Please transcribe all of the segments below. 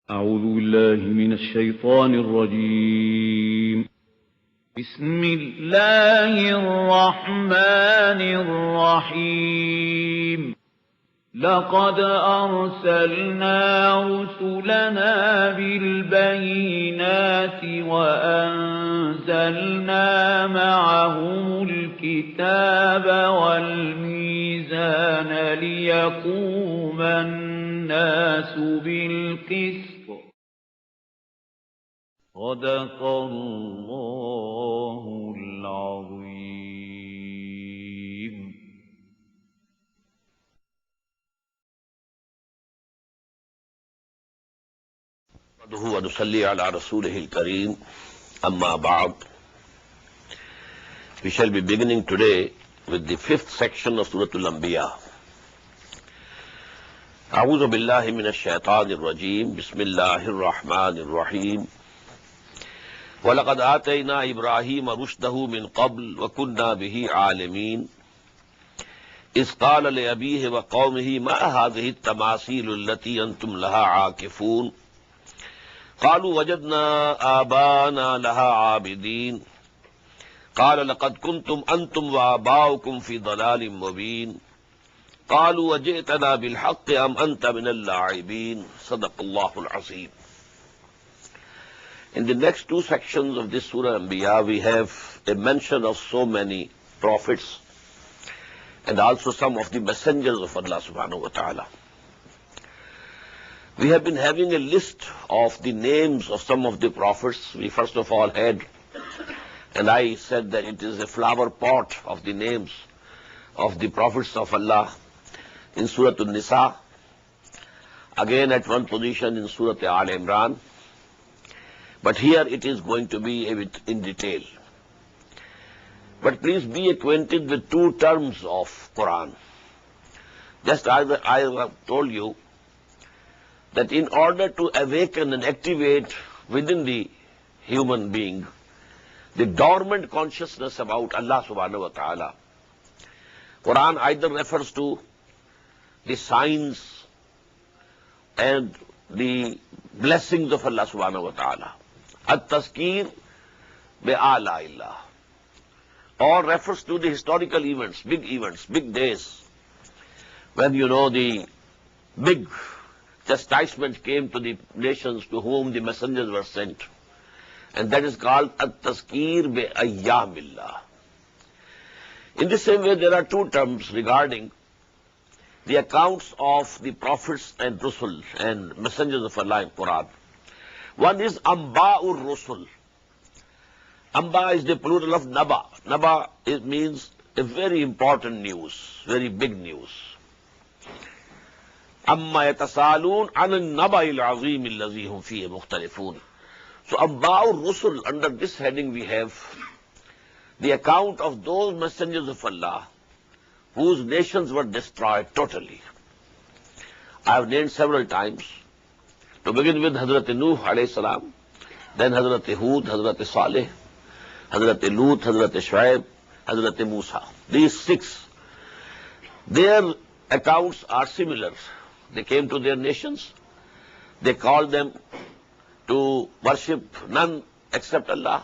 أعوذ بالله من الشيطان الرجيم. بسم الله الرحمن الرحيم. لقد أرسلنا رسلنا بالبينات وأنزلنا معهم الكتاب والميزان ليقوم الناس بالقسط. صدق الله العظيم. ونصلي على رسوله الكريم. أما بعد, we shall be beginning today with the 5th section of Surah Al-Anbiya. أعوذ بالله من الشيطان الرجيم. بسم الله الرحمن الرحيم. ولقد آتينا إبراهيم رشده من قبل وكنا به عالمين إذ قال لأبيه وقومه ما هذه التماثيل التي أنتم لها عاكفون قالوا وجدنا آباءنا لها عابدين قال لقد كنتم أنتم وآباؤكم في ضلال مبين قالوا وجئتنا بالحق أم أنت من اللاعبين. صدق الله العظيم. In the next two sections of this Surah Anbiya, we have a mention of so many prophets and also some of the messengers of Allah subhanahu wa ta'ala. We have been having a list of the names of some of the prophets. We first of all had, and I said that it is a flower pot of the names of the prophets of Allah in Surah An-Nisa, again at one position in Surah Al-Imran, but here it is going to be a bit in detail. But please be acquainted with two terms of Quran. Just as I have told you that in order to awaken and activate within the human being the dormant consciousness about Allah subhanahu wa ta'ala, Quran either refers to the signs and the blessings of Allah subhanahu wa ta'ala, at-tazkir bi-ala illah, or refers to the historical events, big days, when the big chastisement came to the nations to whom the messengers were sent, and that is called at-tazkir bi-ayyamillah. In the same way, there are two terms regarding the accounts of the prophets and Rasul and messengers of Allah in Quran. One is Amba'ur Rasul. Amba is the plural of Naba. Naba means a very important news, very big news. Amma yatasalun an an-naba'il azim allazi hum fihi mukhtalifun. So Amba'ur Rasul, under this heading we have the account of those messengers of Allah whose nations were destroyed totally. I have named several times. To begin with, Hazrat Nuh alayhi salam, then Hazrat Hud, Hazrat Saleh, Hazrat Lut, Hazrat Shuaib, Hazrat Musa. These 6, their accounts are similar. They came to their nations. They called them to worship none except Allah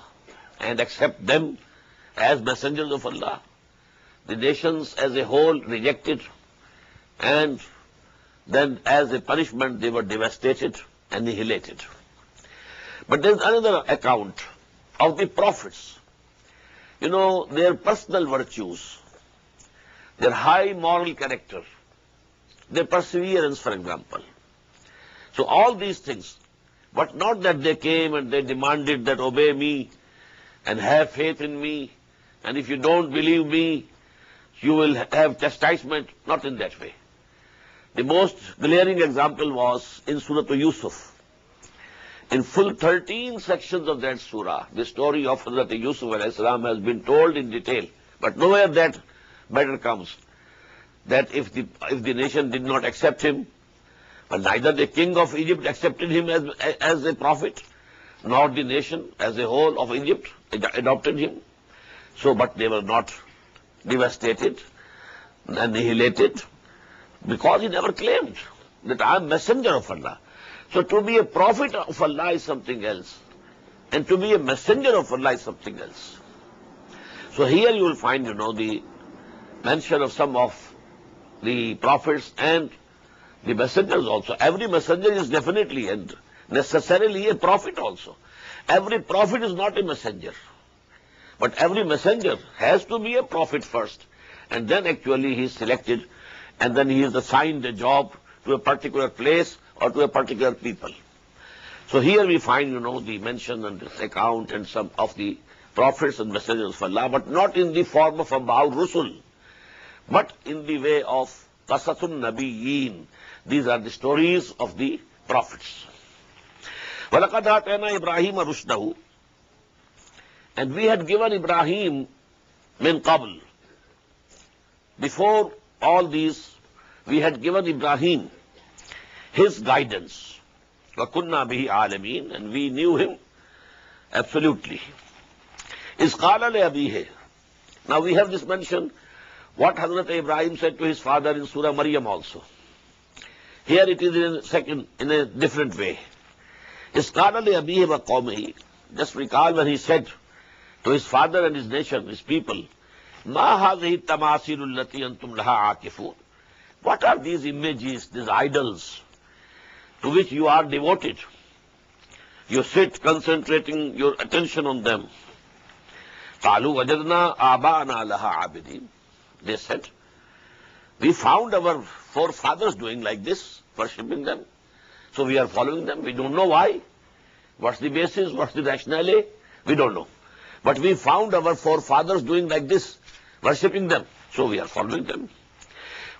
and accept them as messengers of Allah. The nations as a whole rejected, and then as a punishment they were devastated, annihilated. But there is another account of the prophets. Their personal virtues, their high moral character, their perseverance, for example. So all these things, but not that they came and they demanded that obey me and have faith in me, and if you don't believe me, you will have chastisement. Not in that way. The most glaring example was in Surah Yusuf. In full 13 sections of that surah, the story of Hazrat Yusuf alayhi salam has been told in detail. But nowhere that matter comes, that if the nation did not accept him, but neither the king of Egypt accepted him as a prophet, nor the nation as a whole of Egypt adopted him. So, but they were not devastated, annihilated, because he never claimed that I am messenger of Allah. So to be a prophet of Allah is something else, and to be a messenger of Allah is something else. So here you will find, the mention of some of the prophets and the messengers also. Every messenger is definitely and necessarily a prophet also. Every prophet is not a messenger, but every messenger has to be a prophet first, and then actually he is selected, and then he is assigned a job to a particular place or to a particular people. So here we find, the mention and this account and some of the prophets and messengers of Allah, but not in the form of Ahaadees E Rasool, but in the way of Qasasun Nabiyyin. These are the stories of the prophets. وَلَقَدْ آتَيْنَا إِبْرَاهِيمَ رُشْدَهُ, and we had given Ibrahim min qabl. Before all these, we had given Ibrahim his guidance. وَكُنَّا بِهِ عَالَمِينَ, and we knew him absolutely. إِذْ قَالَ لِأَبِيهِ. Now we have this mention, what Hazrat Ibrahim said to his father in Surah Maryam also. Here it is in a different way. إِذْ قَالَ لِأَبِيهِ وَقَوْمِهِ. Just recall when he said to his father and his nation, his people, مَا هَذِهِ التَّمَاثِيلُ الَّتِي أَنْتُمْ لَهَا عَاكِفُونَ. What are these images, these idols, to which you are devoted? You sit concentrating your attention on them. قَالُوا وَجَدْنَا آبَاءَنَا لَهَا عَابِدِينَ. They said, we found our forefathers doing like this, worshipping them, so we are following them. We don't know why. What's the basis? What's the rationale? We don't know. But we found our forefathers doing like this, worshipping them, so we are following them.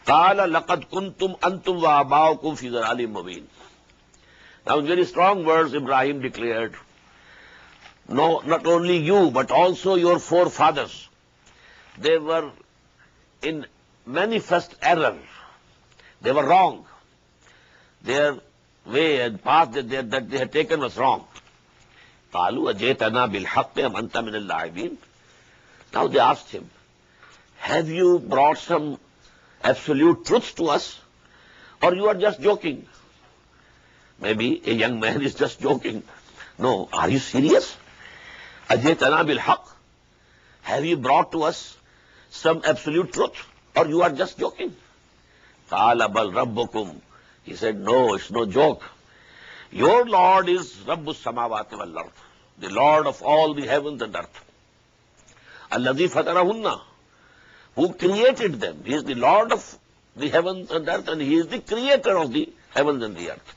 قَالَ لَقَدْ كُنْتُمْ أَنْتُمْ وَآبَاؤُكُمْ فِي ضَلَالٍ مُبِينٍ. Now in very strong words, Ibrahim declared, no, not only you, but also your forefathers, they were in manifest error. They were wrong. Their way and path that they had taken was wrong. قَالُوا أَجِئْتَنَا بِالْحَقِّ أَمْ أَنْتَ مِنَ اللاعبين. Now they asked him, have you brought some absolute truth to us, or you are just joking? Maybe a young man is just joking. No, are you serious? أَجِئْتَنَا بِالْحَقِّ. Have you brought to us some absolute truth, or you are just joking? قَالَ بَلْ رَبُّكُمْ. He said, no, it's no joke. Your Lord is Rabbus Samawati wal Ard, the Lord of all the heavens and earth. Alladhi fatarahunna, who created them. He is the Lord of the heavens and earth, and He is the creator of the heavens and the earth.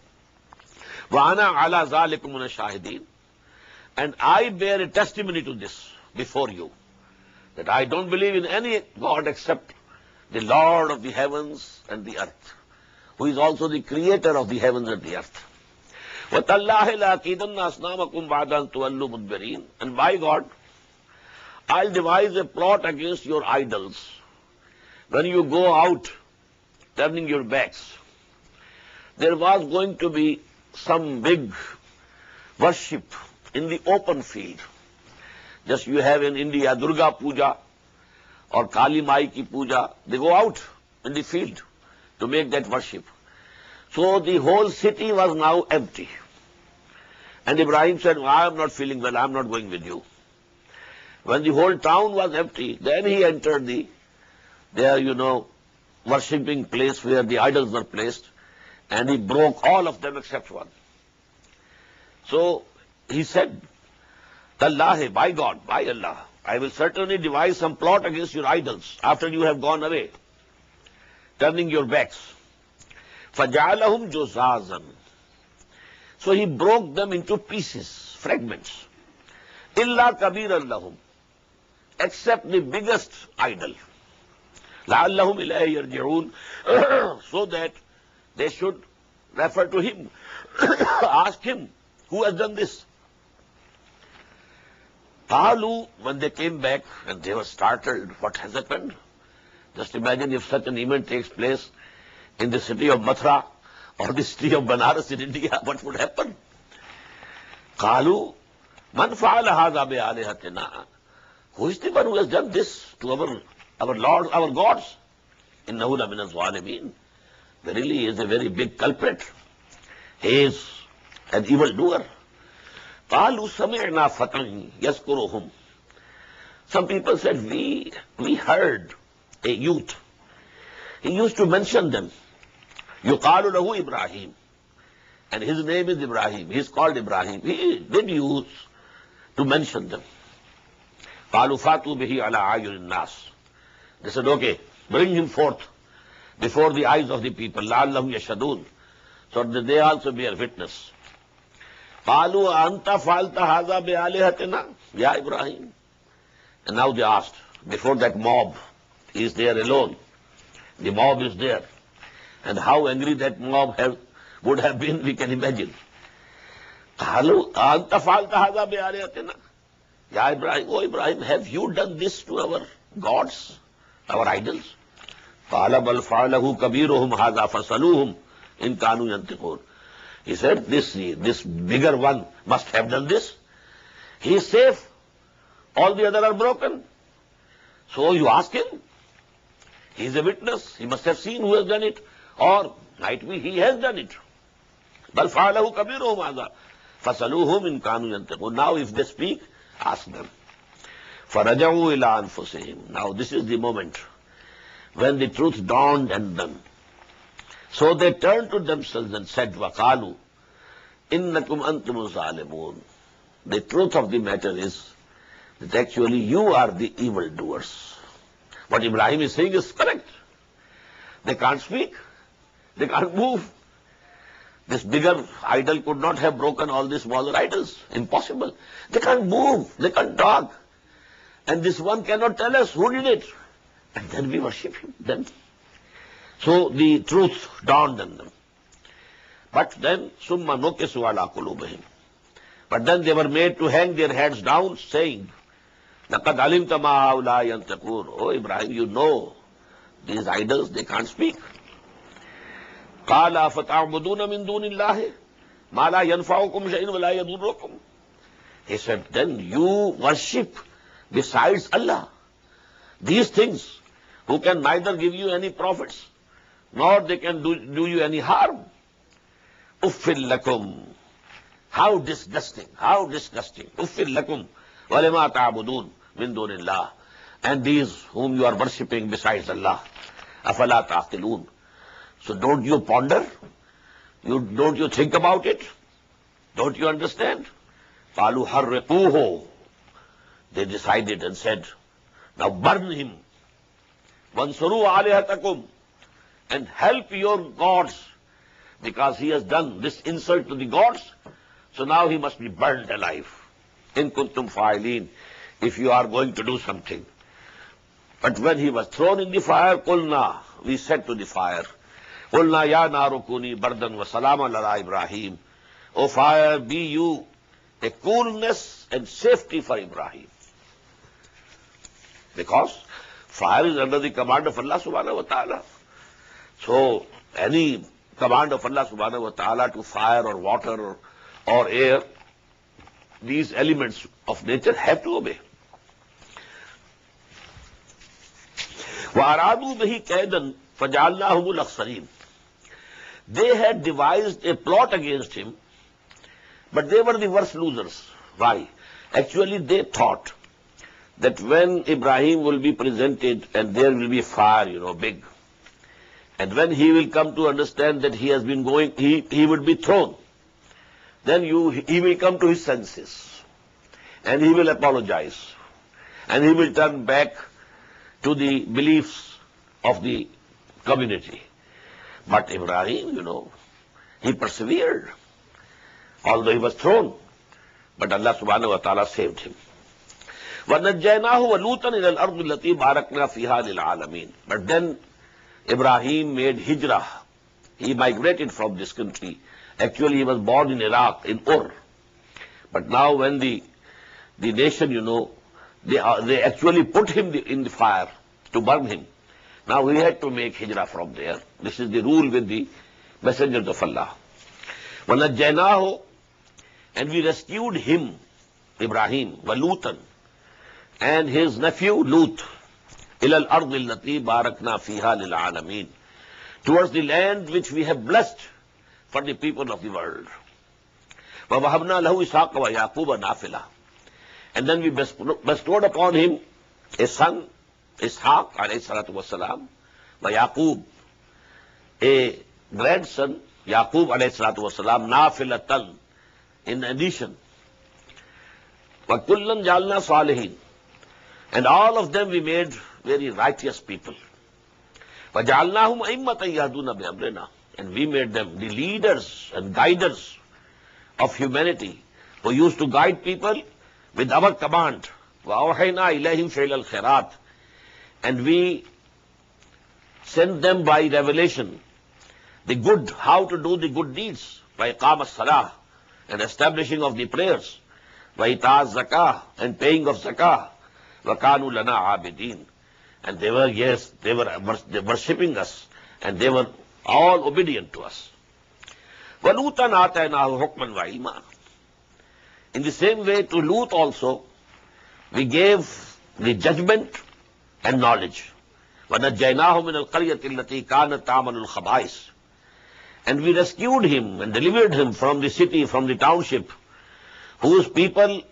وَأَنَا عَلَى ذَلِكُمْ مِنَ الشَّاهِدِينَ. And I bear a testimony to this before you, that I don't believe in any God except the Lord of the heavens and the earth, who is also the creator of the heavens and the earth. وَتَاللَّهِ لَأَكِيدَنَّ أَصْنَامَكُمْ بَعْدَ أَن تُوَلُّوا مُدْبِرِينَ. And by God, I'll devise a plot against your idols when you go out turning your backs. There was going to be some big worship in the open field. Just you have in India Durga Puja or Kali Mai ki Puja. They go out in the field to make that worship. So the whole city was now empty. And Ibrahim said, I am not feeling well, I am not going with you. When the whole town was empty, then he entered their, worshipping place where the idols were placed, and he broke all of them except one. So he said, Tallahi, by God, by Allah, I will certainly devise some plot against your idols after you have gone away, turning your backs. فَجَعَلَهُمْ جُزَازًا. So he broke them into pieces, fragments. إِلَّا كَبِيرًا لَهُمْ. Except the biggest idol. لَعَلَّهُمْ إِلَيْهِ يَرْجِعُونَ. So that they should refer to him, ask him, who has done this? قَالُوا. When they came back and they were startled, what has happened? Just imagine if such an event takes place in the city of Mathura or the city of Banaras in India, what would happen? قَالُوا مَنْ فَعَلَ هَذَا بِآلِهَتِنَا. Who is the one who has done this to our Lord, our gods? إِنَّهُ لَمِنَ الظَّالِمِينَ. Verily, he is a very big culprit. He is an evildoer. قَالُوا سَمِعْنَا فَتًى يَذْكُرُهُمْ. Some people said, we heard a youth. He used to mention them. يُقَالُ لَهُ Ibrahim. And his name is Ibrahim. He is called Ibrahim. He did use to mention them. قَالُوا فَاتُوا بِهِ عَلَىٰ عَيُّنِ النَّاسِ. They said, okay, bring him forth before the eyes of the people. لَعَلَّهُمْ يَشْهَدُونَ. So that they also bear witness. قَالُوا أَنْتَ فَعَلْتَ هَذَا بِآلِهَتِنَا يَا Ibrahim. And now they asked, before that mob, he is there alone. The mob is there. And how angry that mob would have been, we can imagine. قَالُوا أَنْتَ فَعَلْتَ هَذَا بِآلِهَتِنَا يَا Ibrahim. Oh Ibrahim, have you done this to our gods, our idols? قَالَ بَلْ فَعَلَهُ كَبِيرُهُمْ هَذَا فَاسْأَلُوهُمْ إِنْ كَانُوا يَنْطِقُونَ. He said, this bigger one must have done this. He is safe. All the other are broken. So you ask him. He is a witness. He must have seen who has done it. Or might be he has done it. بَلْ فَعَلَهُ كَبِيرُهُمْ هَذَا فَاسْأَلُوهُمْ إِنْ كَانُوا يَنْطِقُونَ. Now if they speak, ask them. فَرَجَعُوا إِلَىٰ أَنفُسِهِمْ. Now this is the moment when the truth dawned on them. So they turned to themselves and said, وَقَالُوا إِنَّكُمْ أَنْتُمُ الظَّالِمُونَ. The truth of the matter is that actually you are the evildoers. What Ibrahim is saying is correct. They can't speak. They can't move. This bigger idol could not have broken all these smaller idols. Impossible. They can't move. They can't talk. And this one cannot tell us who did it. And then we worship him. Then. So the truth dawned on them. But then, ثُمَّ نُكِسُوا عَلَىٰ قُلُوبِهِمْ. But then they were made to hang their heads down, saying, لَقَدْ عَلِمْتَ مَا هَؤُلَاءِ يَنْطِقُونَ. Oh Ibrahim, you know, these idols, they can't speak. قَالَ أَفَتَعْبُدُونَ مِن دُونِ اللَّهِ مَا لَا يَنْفَعُكُمْ شَيْءٌ وَلَا يَضُرُّكُمْ. He said, then you worship besides Allah these things who can neither give you any profits nor they can do you any harm. Uffil lakum. How disgusting, how disgusting. Uffil lakum walima ta'budun min dunillah. And these whom you are worshipping besides Allah. Afala ta'qilun. So don't you ponder? Don't you think about it? Don't you understand? Qalu harriquhu. They decided and said, now burn him. Wansuru alihatakum. And help your gods, because he has done this insult to the gods, so now he must be burned alive. In kuntum fa'ilin, if you are going to do something. But when he was thrown in the fire, qulna, we said to the fire, qulna ya naru kuni bardan wa salaman ala Ibrahim. O fire, be you a coolness and safety for Ibrahim. Because fire is under the command of Allah subhanahu wa ta'ala. So, any command of Allah subhanahu wa ta'ala to fire or water or air, these elements of nature have to obey. وَأَرَادُوا بِهِ كَيْدًا فَجَعَلْنَاهُمُ الْأَخْسَرِينَ. They had devised a plot against him, but they were the worst losers. Why? Actually, they thought that when Ibrahim will be presented and there will be fire, big, and when he will come to understand that he has been going, he would be thrown. Then he will come to his senses. And he will apologize. And he will turn back to the beliefs of the community. But Ibrahim, he persevered. Although he was thrown. But Allah subhanahu wa ta'ala saved him. وَنَجَّيْنَاهُ وَلُوطًا إِلَى الْأَرْضِ الَّتِي بَارَكْنَا فِيهَا لِلْعَالَمِينَ. But then Ibrahim made hijrah. He migrated from this country. Actually, he was born in Iraq, in Ur. But now when the nation, they actually put him in the fire to burn him. Now he had to make hijrah from there. This is the rule with the messengers of Allah. وَنَجَّيْنَاهُ. And we rescued him, Ibrahim, وَلُوطًا, and his nephew Lut, إِلَى الْأَرْضِ الَّتِي بَارَكْنَا فِيهَا لِلْعَالَمِينَ, towards the land which we have blessed for the people of the world. وَوَهَبْنَا لَهُ إِسْحَاقَ وَيَعْقُوبَ نَافِلَةً. And then we bestowed upon him a son, Ishaq alayhi salatu wasalam, wa Yaqub, a grandson, Yaqub alayhi salatu wasalam, nafilatan, in addition. Wa kullan jalna salihin. And all of them we made very righteous people. Wa jalnahum a'immatan yahduna bi amrina. And we made them the leaders and guiders of humanity, who used to guide people with our command. وَأَوْحَيْنَا إِلَيْهِمْ فِعْلَ الْخَيْرَاتِ. And we send them by revelation the good, how to do the good deeds, by iqam as-salah, and establishing of the prayers, by ita zakah, and paying of zakah, وَكَانُوا لَنَا عَابِدِينَ. And they were, yes, they were worshipping us, and they were all obedient to us. وَلُوتًا آتَيْنَاهُ حُكْمًا وَعِلْمًا. In the same way, to Lut also, we gave the judgment and knowledge. وَنَجَّيْنَاهُ مِنَ الْقَرْيَةِ الَّتِي كَانَتْ تَعْمَلُ الْخَبَائِثَ. And we rescued him and delivered him from the city, from the township, whose people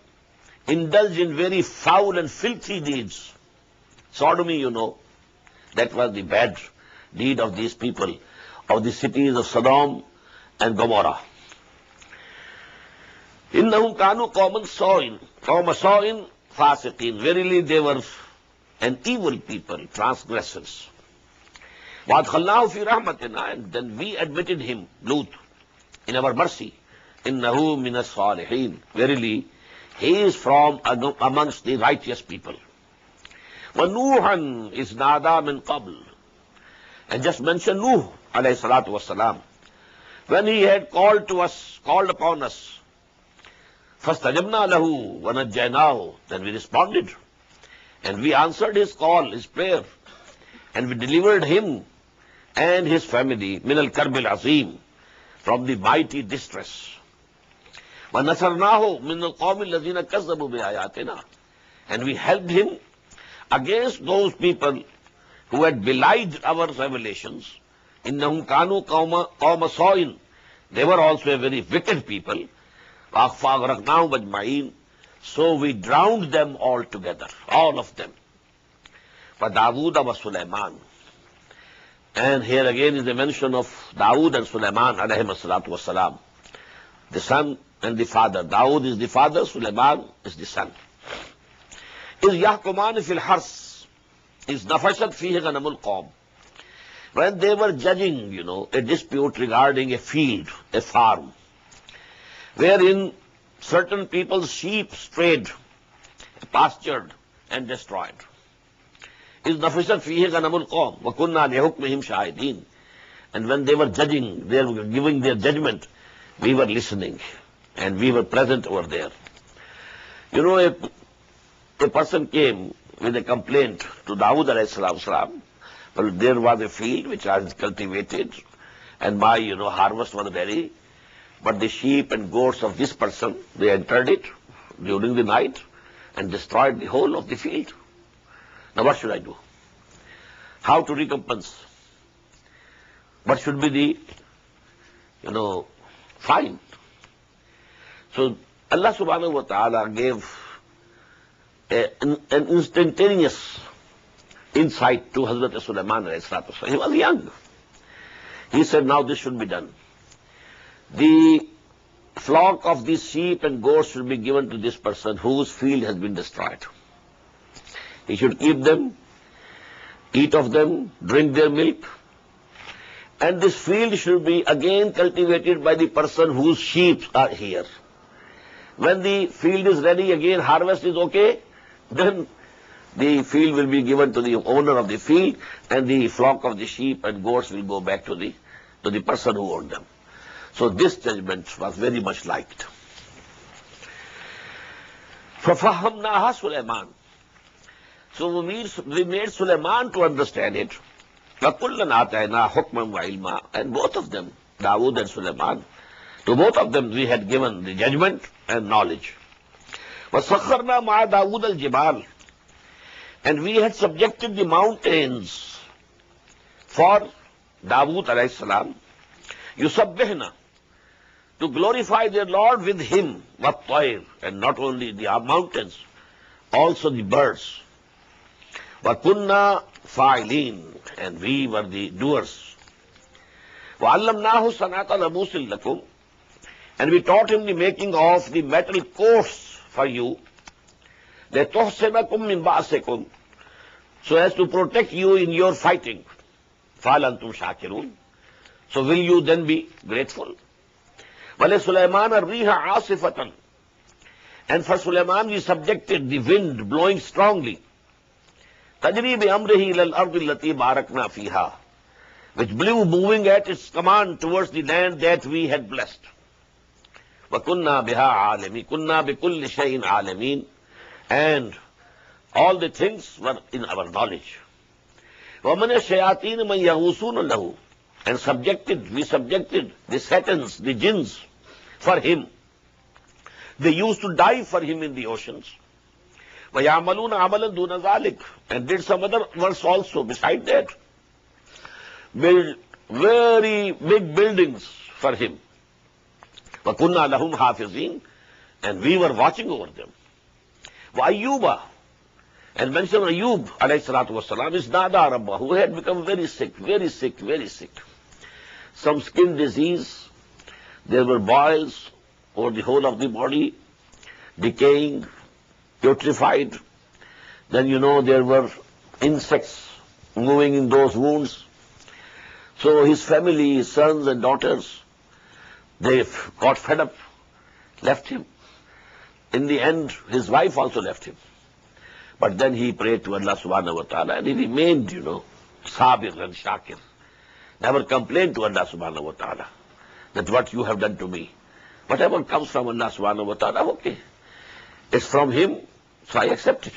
indulged in very foul and filthy deeds. Sodomy, you know, that was the bad deed of these people, of the cities of Sodom and Gomorrah. إِنَّهُمْ كَانُوا قَوْمًا سَوْءٍ فَاسِقِينَ. Verily they were an evil people, transgressors. وَأَدْخَلْنَاهُ فِي رَحْمَتِنَا. And then we admitted him, Lut, in our mercy. إِنَّهُ مِنَ الصَّالِحِينَ. Verily, he is from amongst the righteous people. وَنُوحًا إِذْ نَادَى مِنْ قَبْلِ. And just mention Nuh, alayhi salatu wassalam, when he had called upon us. فَاسْتَجَبْنَا لَهُ وَنَجَّيْنَاهُ. Then we responded, and we answered his call, his prayer, and we delivered him and his family مِنَ الْكَرْبِ الْعَظِيمِ, from the mighty distress. وَنَصَرْنَاهُ مِنَ الْقَوْمِ الَّذِينَ كَذَّبُوا بِآيَاتِنَا. And we helped him against those people who had belied our revelations. إِنَّهُمْ كَانُوا قَوْمَ سَوْءٍ. They were also a very wicked people. فَأَغْرَقْنَاهُمْ أَجْمَعِينَ. So we drowned them all together, all of them. فَدَاوُودَ وَسُلَيْمَانَ. And here again is a mention of Dawood and Sulaiman alayhim as-salatu was-salam, the son and the father. Dawood is the father, Sulaiman is the son. إِذْ يَحْكُمَانِ فِي الْحَرْثِ إِذْ نَفَشَتْ فِيهِ غَنَمُ الْقَوْمِ. When they were judging, you know, a dispute regarding a field, a farm, wherein certain people's sheep strayed, pastured, and destroyed. إِذْ نَفَشَتْ فِيهِ غَنَمُ الْقَوْمِ وَكُنَّا لِحُكْمِهِمْ شَاهِدِينَ. And when they were judging, they were giving their judgment, we were listening, and we were present over there. You know, a person came with a complaint to Dawood alayhi salam. Well, there was a field which was cultivated, and my, harvest was ready, but the sheep and goats of this person, they entered it during the night and destroyed the whole of the field. Now what should I do? How to recompense? What should be the, fine? So Allah subhanahu wa ta'ala gave an instantaneous insight to Hazrat Sulaiman alayhi salatu. He was young. He said, now this should be done. The flock of these sheep and goats should be given to this person whose field has been destroyed. He should keep them, eat of them, drink their milk, and this field should be again cultivated by the person whose sheep are here. When the field is ready, again harvest is okay, then the field will be given to the owner of the field, and the flock of the sheep and goats will go back to the person who owned them. So this judgment was very much liked. فَفَهَّمْنَاهَا سُلَيْمَانَ. So we made Sulaiman to understand it. وَكُلًّا آتَيْنَا حُكْمًا وَعِلْمًا. And both of them, Dawood and Sulaiman, to both of them we had given the judgment and knowledge. وَسَخَّرْنَا مَعَ دَاوُودَ الْجِبَالِ. And we had subjected the mountains for Dawood alayhi salam. يُسَبِّحْنَا. to glorify their Lord with him, وَالطَّيْرِ, and not only the mountains, also the birds. وَكُنَّا فَاعِلِينَ, and we were the doers. وَعَلَّمْنَاهُ صَنْعَةَ لَبُوسٍ لَكُمْ, and we taught him the making of the metal coats for you, لِتُحْسِنَكُمْ مِنْ بَأْسِكُمْ, so as to protect you in your fighting. فَهَلْ أَنْتُمْ شَاكِرُونَ, so will you then be grateful? وَلِسُلَيْمَانَ الرِّيحَ عَاصِفَةً, and for Sulaiman we subjected the wind blowing strongly. تَجْرِي بِأَمْرِهِ إِلَى الْأَرْضِ الَّتِي بَارَكْنَا فِيهَا, which blew moving at its command towards the land that we had blessed. وَكُنَّا بِهَا عَالِمِينَ, كُنَّا بِكُلِّ شَيْءٍ عَالِمِينَ, and all the things were in our knowledge. وَمِنَ الشَّيَاطِينِ مَنْ يَغُوصُونَ لَهُ, and we subjected the satans, the jinns, for him. They used to dive for him in the oceans. وَيَعْمَلُونَ عَمَلًا دُونَ ذَلِكَ, and did some other works also beside that. Build very big buildings for him. وَكُنَّا لَهُمْ حَافِظِينَ, and we were watching over them. وَأَيُّوبَ, and mention Ayyub alayhi salatu wasalam is nada Rabbah, who had become very sick, very sick, very sick. Some skin disease, there were boils over the whole of the body, decaying, putrefied. Then there were insects moving in those wounds. So his family, his sons and daughters, they got fed up, left him. In the end, his wife also left him. But then he prayed to Allah subhanahu wa ta'ala, and he remained, sabir and shakir. Never complained to Allah subhanahu wa ta'ala that what you have done to me. Whatever comes from Allah subhanahu wa ta'ala, okay. It's from him, so I accept it.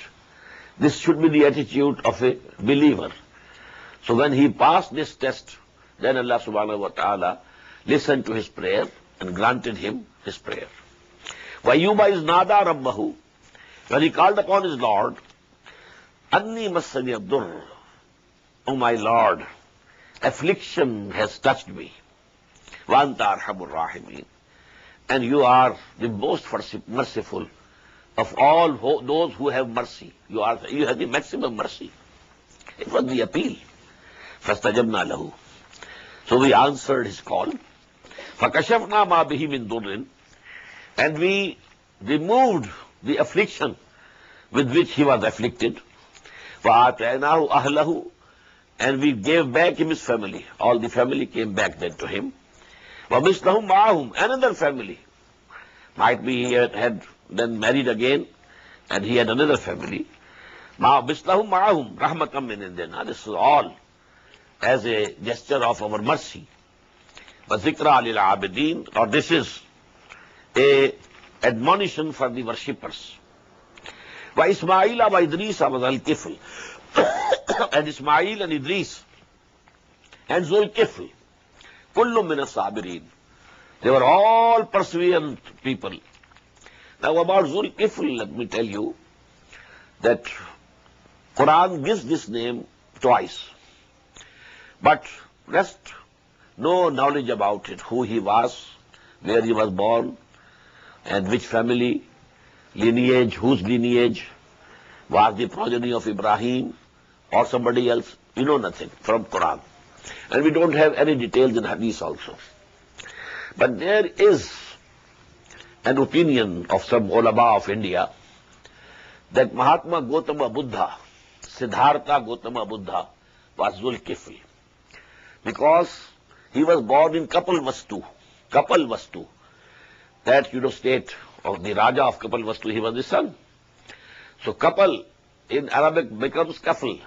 This should be the attitude of a believer. So when he passed this test, then Allah subhanahu wa ta'ala listened to his prayer and granted him his prayer. وَأَيُّوبَ is nada Rabbahu, when he called upon his Lord, Anni massani ad-durr, O my Lord, affliction has touched me. Wa anta arhamur rahimin, and you are the most merciful of all those who have mercy. You have the maximum mercy. It was the appeal. فَاسْتَجَبْنَا لَهُ, so we answered his call. فَكَشَفْنَا مَا بِهِ مِن دُرٍّ, and we removed the affliction with which he was afflicted. وَآتَيْنَاهُ أَهْلَهُ, and we gave back him his family. All the family came back then to him. وَمِثْلَهُمْ مَعَهُمْ, another family. Might be he had then married again, and he had another family. مِثْلَهُمْ مَعَهُمْ رَحْمَةً مِّنْ عِنْدِنَا, this is all as a gesture of our mercy. وَذِكْرَى لِلْعَابِدِينَ, or this is a admonition for the worshippers. وَإِسْمَاعِيلَ وَإِدْرِيسَ وَذَلْكِفْلِ, and Ismail and Idris and Zulkifl, كُلٌّ مِّنَ الصَّابِرِينَ, they were all perseverant people. Now about Zulkifl, let me tell you that Quran gives this name twice, but rest no knowledge about it, who he was, where he was born, and which family, lineage, whose lineage, was the progeny of Ibrahim or somebody else. We know nothing from Quran. And we don't have any details in Hadith also. But there is an opinion of some ulama of India that Mahatma Gautama Buddha, Siddhartha Gautama Buddha, was Zulkifl, because he was born in Kapilvastu, that state of the Raja of Kapilvastu. He was the son. So Kapil in Arabic becomes Kafl.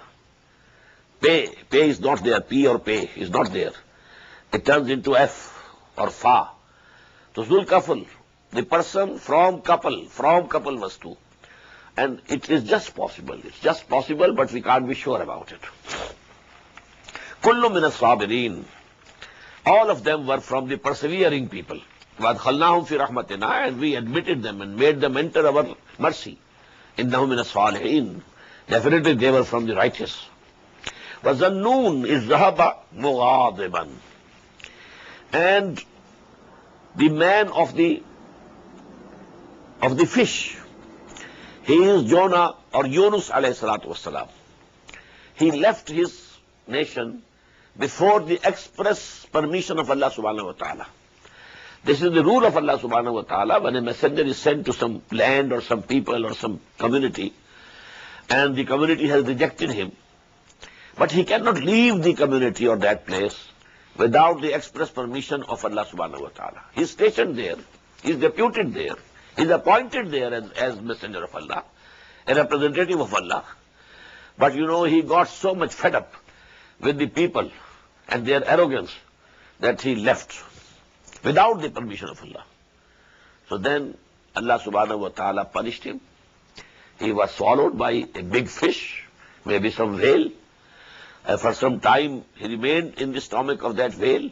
Pay is not there. P or pay is not there. It turns into F or Fa. So Zulkafl, the person from Kapilvastu. And it is just possible. It's just possible, but we can't be sure about it. Kullu min as-sabirin. All of them were from the persevering people. وَأَدْخَلْنَاهُمْ فِي رَحْمَتِنَا, and we admitted them and made them enter our mercy. إِنَّهُمْ مِنَ الصَّالِحِينَ, definitely they were from the righteous. وَظَنُّونَ إِذْ ذَهَبَ مُغَاضِبًا, and the man of the fish. He is Jonah or Yunus alayhi salatu wassalam. He left his nation before the express permission of Allah subhanahu wa ta'ala. This is the rule of Allah subhanahu wa ta'ala. When a messenger is sent to some land or some people or some community, and the community has rejected him, but he cannot leave the community or that place without the express permission of Allah subhanahu wa ta'ala. He is stationed there, he is deputed there, he is appointed there as messenger of Allah, a representative of Allah. But he got so much fed up with the people and their arrogance that he left without the permission of Allah. So then Allah subhanahu wa ta'ala punished him. He was swallowed by a big fish, maybe some whale. For some time he remained in the stomach of that whale.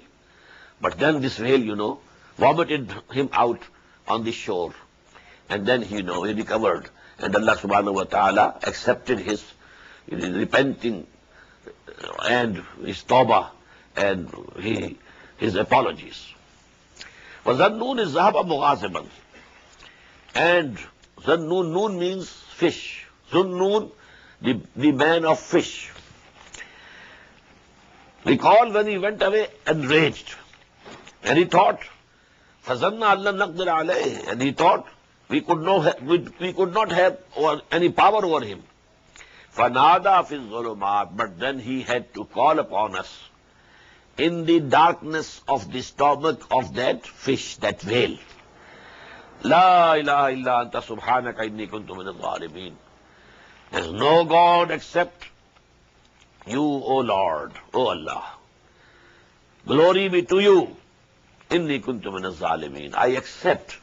But then this whale, vomited him out on the shore. And then he recovered. And Allah subhanahu wa ta'ala accepted his repenting and his tawbah and his apologies. وَذَنُّونِ الذَّهَبَ مُغَاظِبًا. And Zannun, Noon means fish. Zunnun, the man of fish. Recall when he went away enraged. And he thought, فَظَنَّ أَلَّا نَقْدِرَ عَلَيْهِ. And he thought we could not have any power over him. فَنَادَى فِي الظُّلُمَاتِ. But then he had to call upon us in the darkness of the stomach of that fish, that whale. La ilaha illa anta subhanaka inni kuntu min al-zalimin. There is no God except you, O Lord, O Allah. Glory be to you. Inni kuntu min al-zalimin. I accept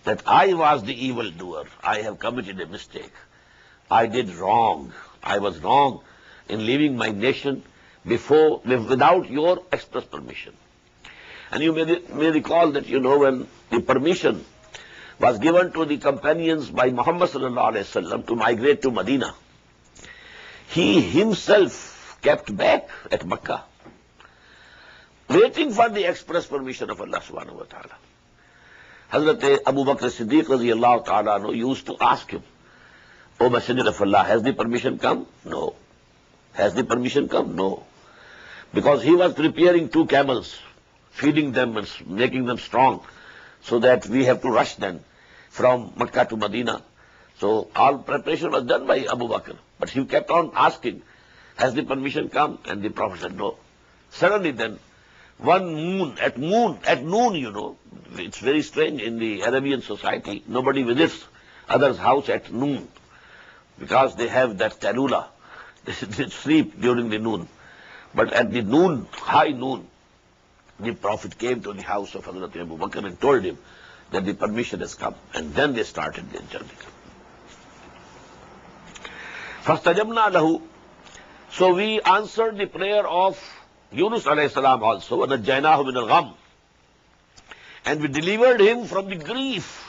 that I was the evildoer. I have committed a mistake. I did wrong. I was wrong in leaving my nation without your express permission. And you may recall that, when the permission was given to the companions by Muhammad sallallahu alaihi wasallam to migrate to Medina, he himself kept back at Makkah, waiting for the express permission of Allah subhanahu wa ta'ala. Hazrat Abu Bakr Siddiq radiyallahu ta'ala anhu used to ask him, O Messenger of Allah, has the permission come? No. Has the permission come? No. Because he was preparing 2 camels, feeding them and making them strong, so that we have to rush them from Makkah to Medina. So all preparation was done by Abu Bakr. But he kept on asking, has the permission come? And the Prophet said no. Suddenly then, at noon, it's very strange in the Arabian society, nobody visits other's house at noon, because they have that talula. They sleep during the noon. But at the noon, high noon, the Prophet came to the house of Hazrat Abu Bakr and told him that the permission has come. And then they started their journey. فَاسْتَجَبْنَا لَهُ. So we answered the prayer of Yunus alayhi salam also, وَنَجَّيْنَاهُ مِنَ الْغَمِّ. And we delivered him from the grief.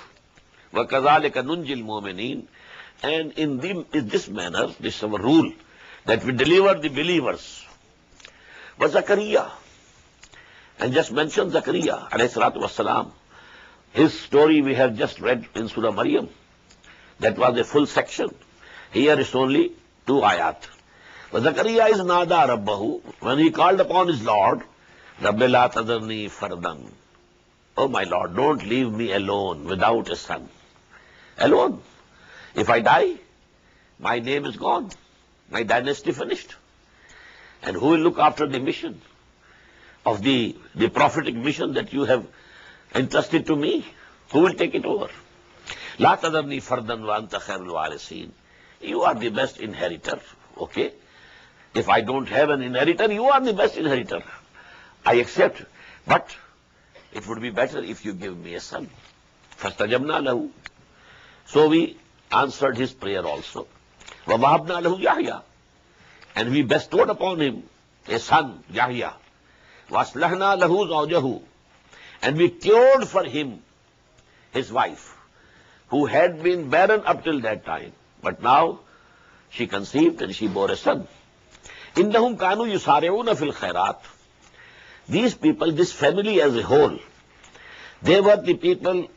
وَكَذَلِكَ نُنْجِي الْمُؤْمِنِينَ. And in this manner, this is our rule, that we deliver the believers. Zakaria, and just mention Zakaria alayhi salatu wassalam. His story we have just read in Surah Maryam. That was a full section. Here is only 2 ayat. Zakaria is nada rabbahu, when he called upon his Lord, Rabbi la tadharni fardan. Oh my Lord, don't leave me alone without a son. Alone. If I die, my name is gone. My dynasty finished. And who will look after the mission of the prophetic mission that you have entrusted to me? Who will take it over? La tadarni fardan wa anta khairul warisin. You are the best inheritor. Okay? If I don't have an inheritor, you are the best inheritor. I accept. But it would be better if you give me a son. Fastajabna lahu. So we answered his prayer also. Wa wahabna lahu Yahya. And we bestowed upon him a son, Yahya. وَأَصْلَحْنَا لَهُ زَوْجَهُ. And we cured for him his wife, who had been barren up till that time. But now she conceived and she bore a son. إِنَّهُمْ كَانُوا يُسَارِعُونَ فِي الْخَيْرَاتِ. These people, this family as a whole, They were the people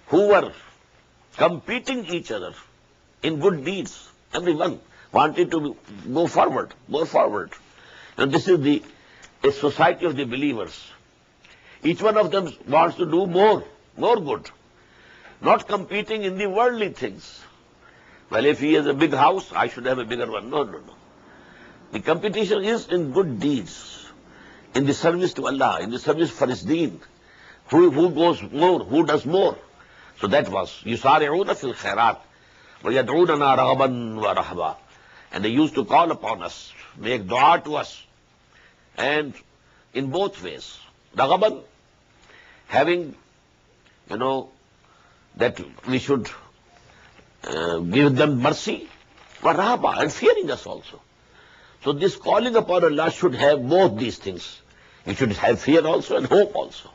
who were competing each other in good deeds. Everyone wanted to go forward, more forward. And this is a society of the believers. Each one of them wants to do more good. Not competing in the worldly things. Well, if he has a big house, I should have a bigger one. No. The competition is in good deeds, in the service to Allah, in the service for His deen. Who goes more, who does more. So that was, يُسَارِعُونَ فِي الْخَيْرَاتِ وَيَدْعُونَنَا رَغَبًا وَرَهْبًا. And they used to call upon us, make dua to us. And in both ways. Raghaban, having, that we should give them mercy, warahaba, and fearing us also. So this calling upon Allah should have both these things. We should have fear also and hope also.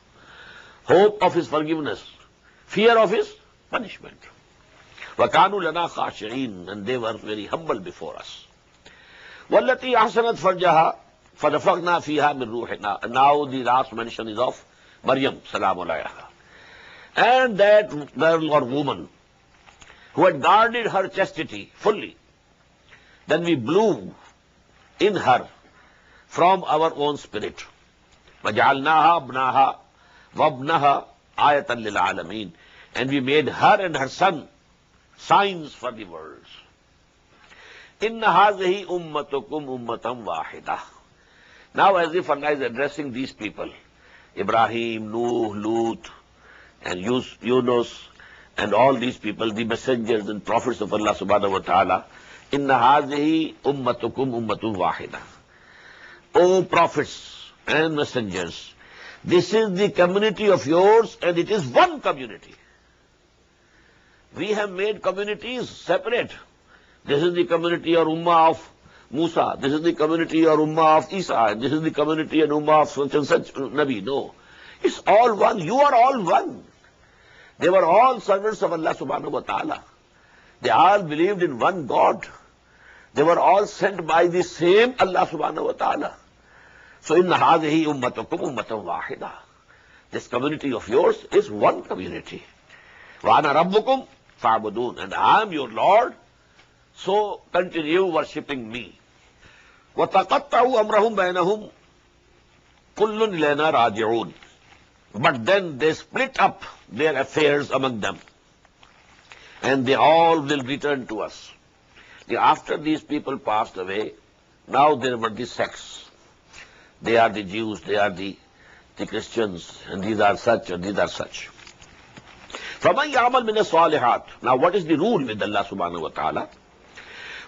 Hope of His forgiveness, fear of His punishment. وَكَانُوا لَنَا خَاشِعِينَ, and they were very humble before us. وَالَّتِي أَحْسَنَتْ فَرْجَهَا فَنَفَخْنَا فِيهَا مِنْ رُوحِنَا. And now the last mention is of Maryam, salamu alayha. And that girl or woman who had guarded her chastity fully, then we blew in her from our own spirit. وَجَعَلْنَاهَا ابْنَاهَا وَابْنَهَا آيَةً لِلْعَالَمِينَ. And we made her and her son signs for the worlds. إِنَّ هَذِهِ أُمَّتُكُمْ أُمَّةً وَاحِدَةً. Now as if Allah is addressing these people, Ibrahim, Nuh, Lut, and Yunus, and all these people, the messengers and prophets of Allah subhanahu wa ta'ala, إِنَّ هَذِهِ أُمَّتُكُمْ أُمَّةٌ وَاحِدَةً. O prophets and messengers, this is the community of yours, and it is one community. We have made communities separate. This is the community or ummah of Musa, this is the community or ummah of Isa, this is the community and ummah of such and such Nabi. No. It's all one. You are all one. They were all servants of Allah subhanahu wa ta'ala. They all believed in one God. They were all sent by the same Allah subhanahu wa ta'ala. So, inna hadhihi ummatukum ummatan wahida. This community of yours is one community. Wa ana rabbukum fa'budun. And I am your Lord, so continue worshipping me. Wa taqatta'u amrahum bainahum kullun ilayna raji'un. But then they split up their affairs among them, and they all will return to us. After these people passed away, now there were the sects. They are the Jews, they are the Christians, and these are such, and these are such. فَمَنْ يَعْمَلْ مِنَ الصَّالِحَاتِ. Now what is the rule with Allah subhanahu wa ta'ala?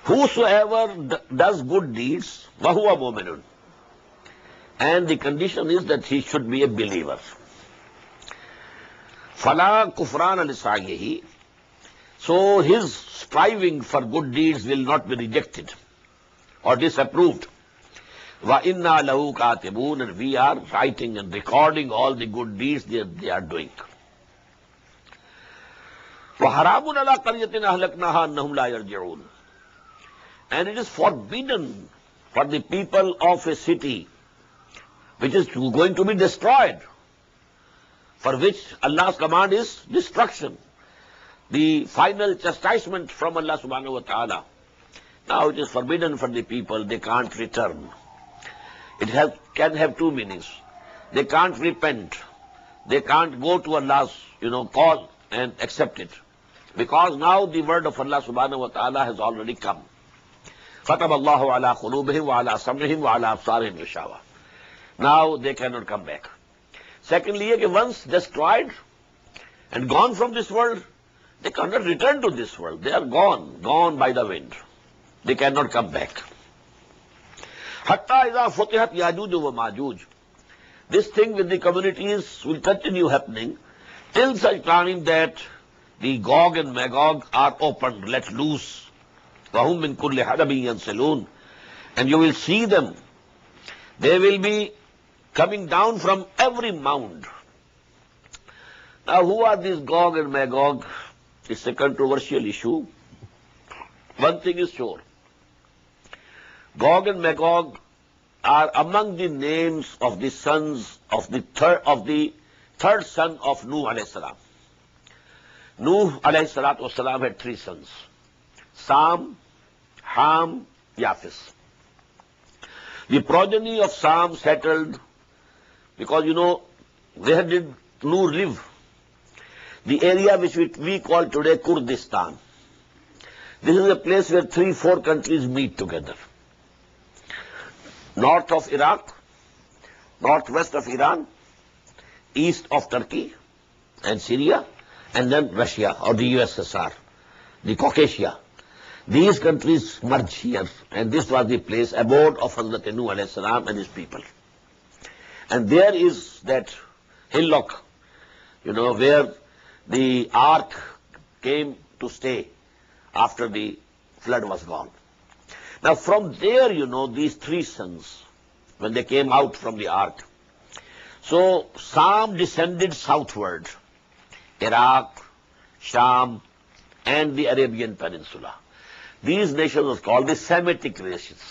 Whosoever does good deeds, وَهُوَ مُؤْمِنٌ. And the condition is that he should be a believer. فَلَا كُفْرَانَ لِسَعْيِهِ. So his striving for good deeds will not be rejected or disapproved. وَإِنَّا لَهُ كَاتِبُونَ. And we are writing and recording all the good deeds they are doing. وَحَرَامٌ عَلَىٰ قَرْيَةٍ أَهْلَكْنَاهَا أَنَّهُمْ لَا يَرْجِعُونَ. And it is forbidden for the people of a city which is going to be destroyed, for which Allah's command is destruction, the final chastisement from Allah subhanahu wa ta'ala. Now it is forbidden for the people, they can't return. It can have two meanings. They can't repent. They can't go to Allah's call and accept it. Because now the word of Allah subhanahu wa ta'ala has already come. خَتَمَ اللَّهُ عَلَىٰ قُلُوبِهِمْ وَعَلَىٰ سَمْعِهِمْ وَعَلَىٰ أَبْصَارِهِمْ غِشَاوَةٌ. Now they cannot come back. Secondly, once destroyed and gone from this world, they cannot return to this world. They are gone by the wind. They cannot come back. حَتَّى إِذَا فُتِحَتْ يَاجُوجُ وَمَاجُوجُ. This thing with the communities will continue happening till such time that the Gog and Magog are opened, let loose. وَهُمْ مِنْ كُلِّ حَدَبٍ يَنْسِلُونَ. And you will see them. They will be coming down from every mound. Now, who are these Gog and Magog? It's a controversial issue. One thing is sure. Gog and Magog are among the names of the sons of the third son of Nuh alayhi salam. Nuh alayhi salatu wasalam had three sons: Sam, Ham, Yafis. The progeny of Sam settled because, where did Nuh live? The area which we call today Kurdistan. This is a place where 3-4 countries meet together. North of Iraq, northwest of Iran, east of Turkey and Syria, and then Russia or the USSR, the Caucasia. These countries merge here, and this was the place, abode of Hazrat Nuh alayhi salam and his people. And there is that hillock, where the ark came to stay after the flood was gone. Now from there, these three sons, when they came out from the ark, so Sam descended southward, Iraq, Sham, and the Arabian Peninsula. These nations were called the Semitic nations.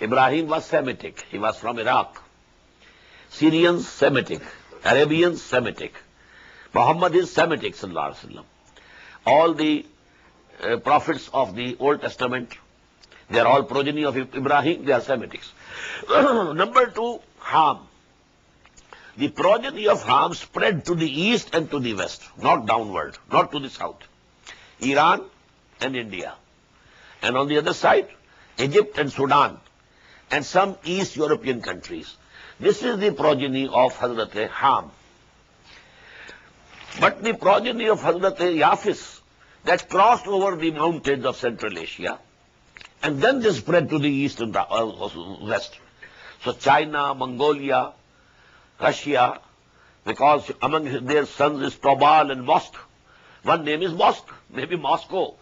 Ibrahim was Semitic. He was from Iraq. Syrians, Semitic. Arabians, Semitic. Muhammad is Semitic, sallallahu alaihi wasallam. All the prophets of the Old Testament, they are all progeny of Ibrahim, they are Semitics. Number 2, Ham. The progeny of Ham spread to the east and to the west, not downward, not to the south. Iran and India. And on the other side, Egypt and Sudan, and some East European countries. This is the progeny of Hazrat Ham. But the progeny of Hazrat Yafis, that crossed over the mountains of Central Asia, and then they spread to the east and west. So China, Mongolia, Russia, because among their sons is Tobal and Mosk. One name is Mosk, maybe Moscow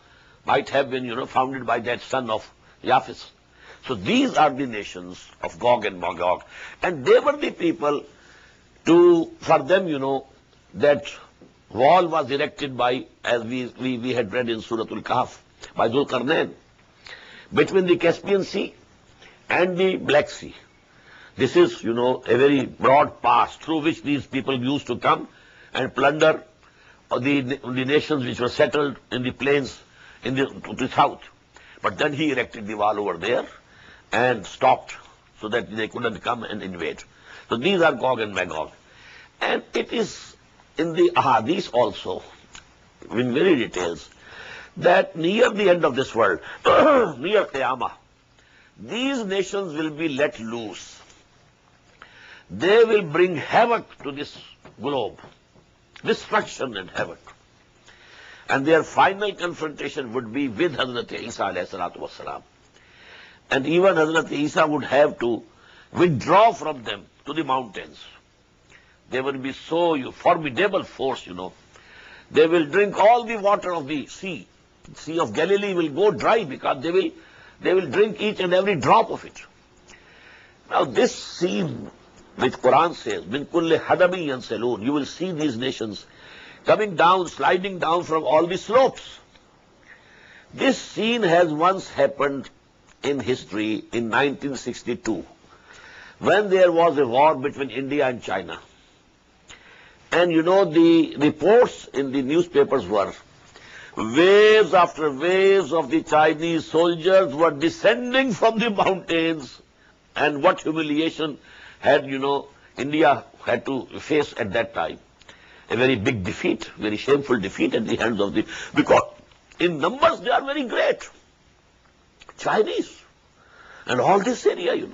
might have been, founded by that son of Yafis. So these are the nations of Gog and Magog. And they were the people for them, that wall was erected by, as we had read in Surah Al-Kahf, by Dhul-Qarnain, between the Caspian Sea and the Black Sea. This is, a very broad pass through which these people used to come and plunder the nations which were settled in the plains to the south. But then he erected the wall over there and stopped so that they couldn't come and invade. So these are Gog and Magog. And it is in the Ahaadees also, in very details, that near the end of this world, near Qiyamah, these nations will be let loose. They will bring havoc to this globe, destruction and havoc. And their final confrontation would be with Hazrat Isa alayhi salatu wasalam. And even Hazrat Isa would have to withdraw from them to the mountains. They will be so formidable force, They will drink all the water of the sea. The Sea of Galilee will go dry because they will drink each and every drop of it. Now this scene which Quran says, min kulli hadami yansalun, you will see these nations coming down, sliding down from all the slopes. This scene has once happened in history in 1962, when there was a war between India and China. And the reports in the newspapers were, waves after waves of the Chinese soldiers were descending from the mountains, and what humiliation had, India had to face at that time. A very big defeat, very shameful defeat at the hands of because in numbers they are very great. Chinese and all this area,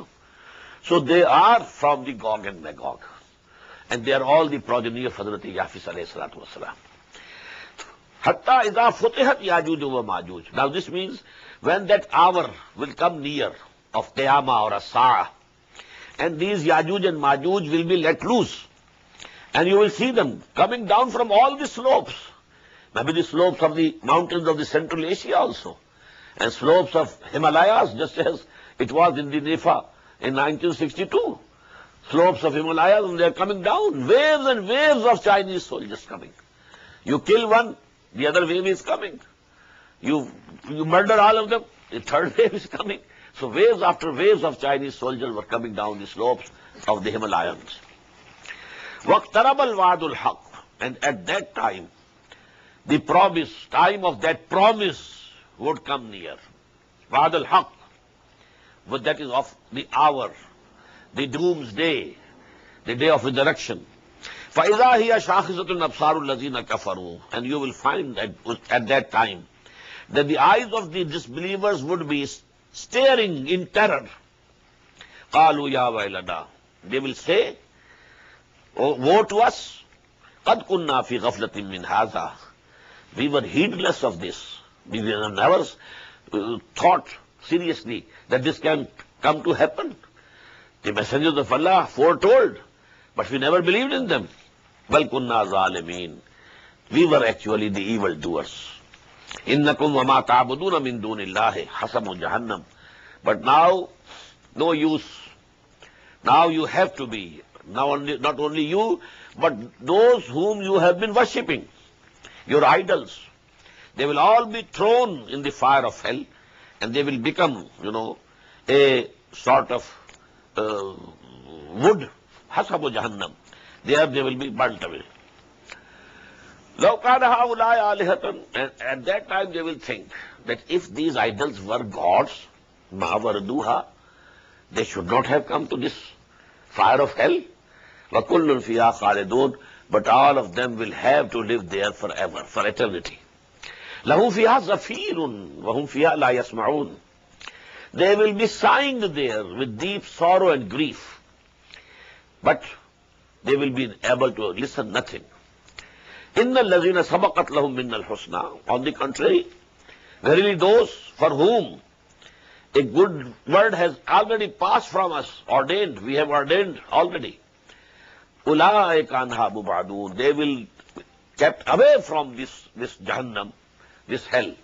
So they are from the Gog and Magog. And they are all the progeny of Hazrat Yafis alayhi salatu wasalam. Hatta idha futihat Yajuj wa Majuj. Now this means when that hour will come near of Qiyamah or As-Sa'ah, and these Yajuj and Majuj will be let loose. And you will see them coming down from all the slopes. Maybe the slopes of the mountains of the Central Asia also. And slopes of Himalayas, just as it was in the Nepal in 1962. Slopes of Himalayas, and they are coming down. Waves and waves of Chinese soldiers coming. You kill one, the other wave is coming. You murder all of them, the third wave is coming. So waves after waves of Chinese soldiers were coming down the slopes of the Himalayas. وَاقْتَرَبَ الْوَعْدُ الْحَقِّ. And at that time, the promise, time of that promise would come near. Wa'd al-haq, but that is of the hour, the doomsday, the day of resurrection. فَإِذَا هِيَ شَاخِصَةٌ أَبْصَارُ الَّذِينَ كَفَرُوا. And you will find that at that time that the eyes of the disbelievers would be staring in terror. قَالُوا يَا وَيْلَنَا. They will say, oh, woe to us, قَدْ كُنَّا فِي غَفْلَةٍ مِّنْ هَذَا. We were heedless of this. We never thought seriously that this can come to happen. The messengers of Allah foretold, but we never believed in them. بَلْ كُنَّا ظَالِمِينَ. We were actually the evildoers. إِنَّكُمْ وَمَا تَعْبُدُونَ مِن دُونِ اللَّهِ حَسَبُ جَهَنَّمَ. But now, no use. Now you have to be, not only you, but those whom you have been worshipping, your idols. They will all be thrown in the fire of hell, and they will become, a sort of wood. Hasabu Jahannam. There they will be burnt away. لَوْ كَانَ هَؤُلَاءِ آلِهَةً. And at that time they will think that if these idols were gods, مَا وَرَدُوهَا, they should not have come to this fire of hell. وَكُلٌّ فِيهَا خَالِدُونَ. But all of them will have to live there forever, for eternity. لَهُمْ فِيهَا زَفِيرٌ وَهُمْ فِيهَا لَا يَسْمَعُونَ. They will be sighing there with deep sorrow and grief, but they will be able to listen nothing. إِنَّ الَّذِينَ سَبَقَتْ لَهُم مِّنَّ الْحُسْنَى. On the contrary, verily those for whom a good word has already passed from us, ordained, we have ordained already. أُولَٰئِكَ عَنْهَا مُبْعَدُونَ. They will be kept away from this Jahannam, this hell.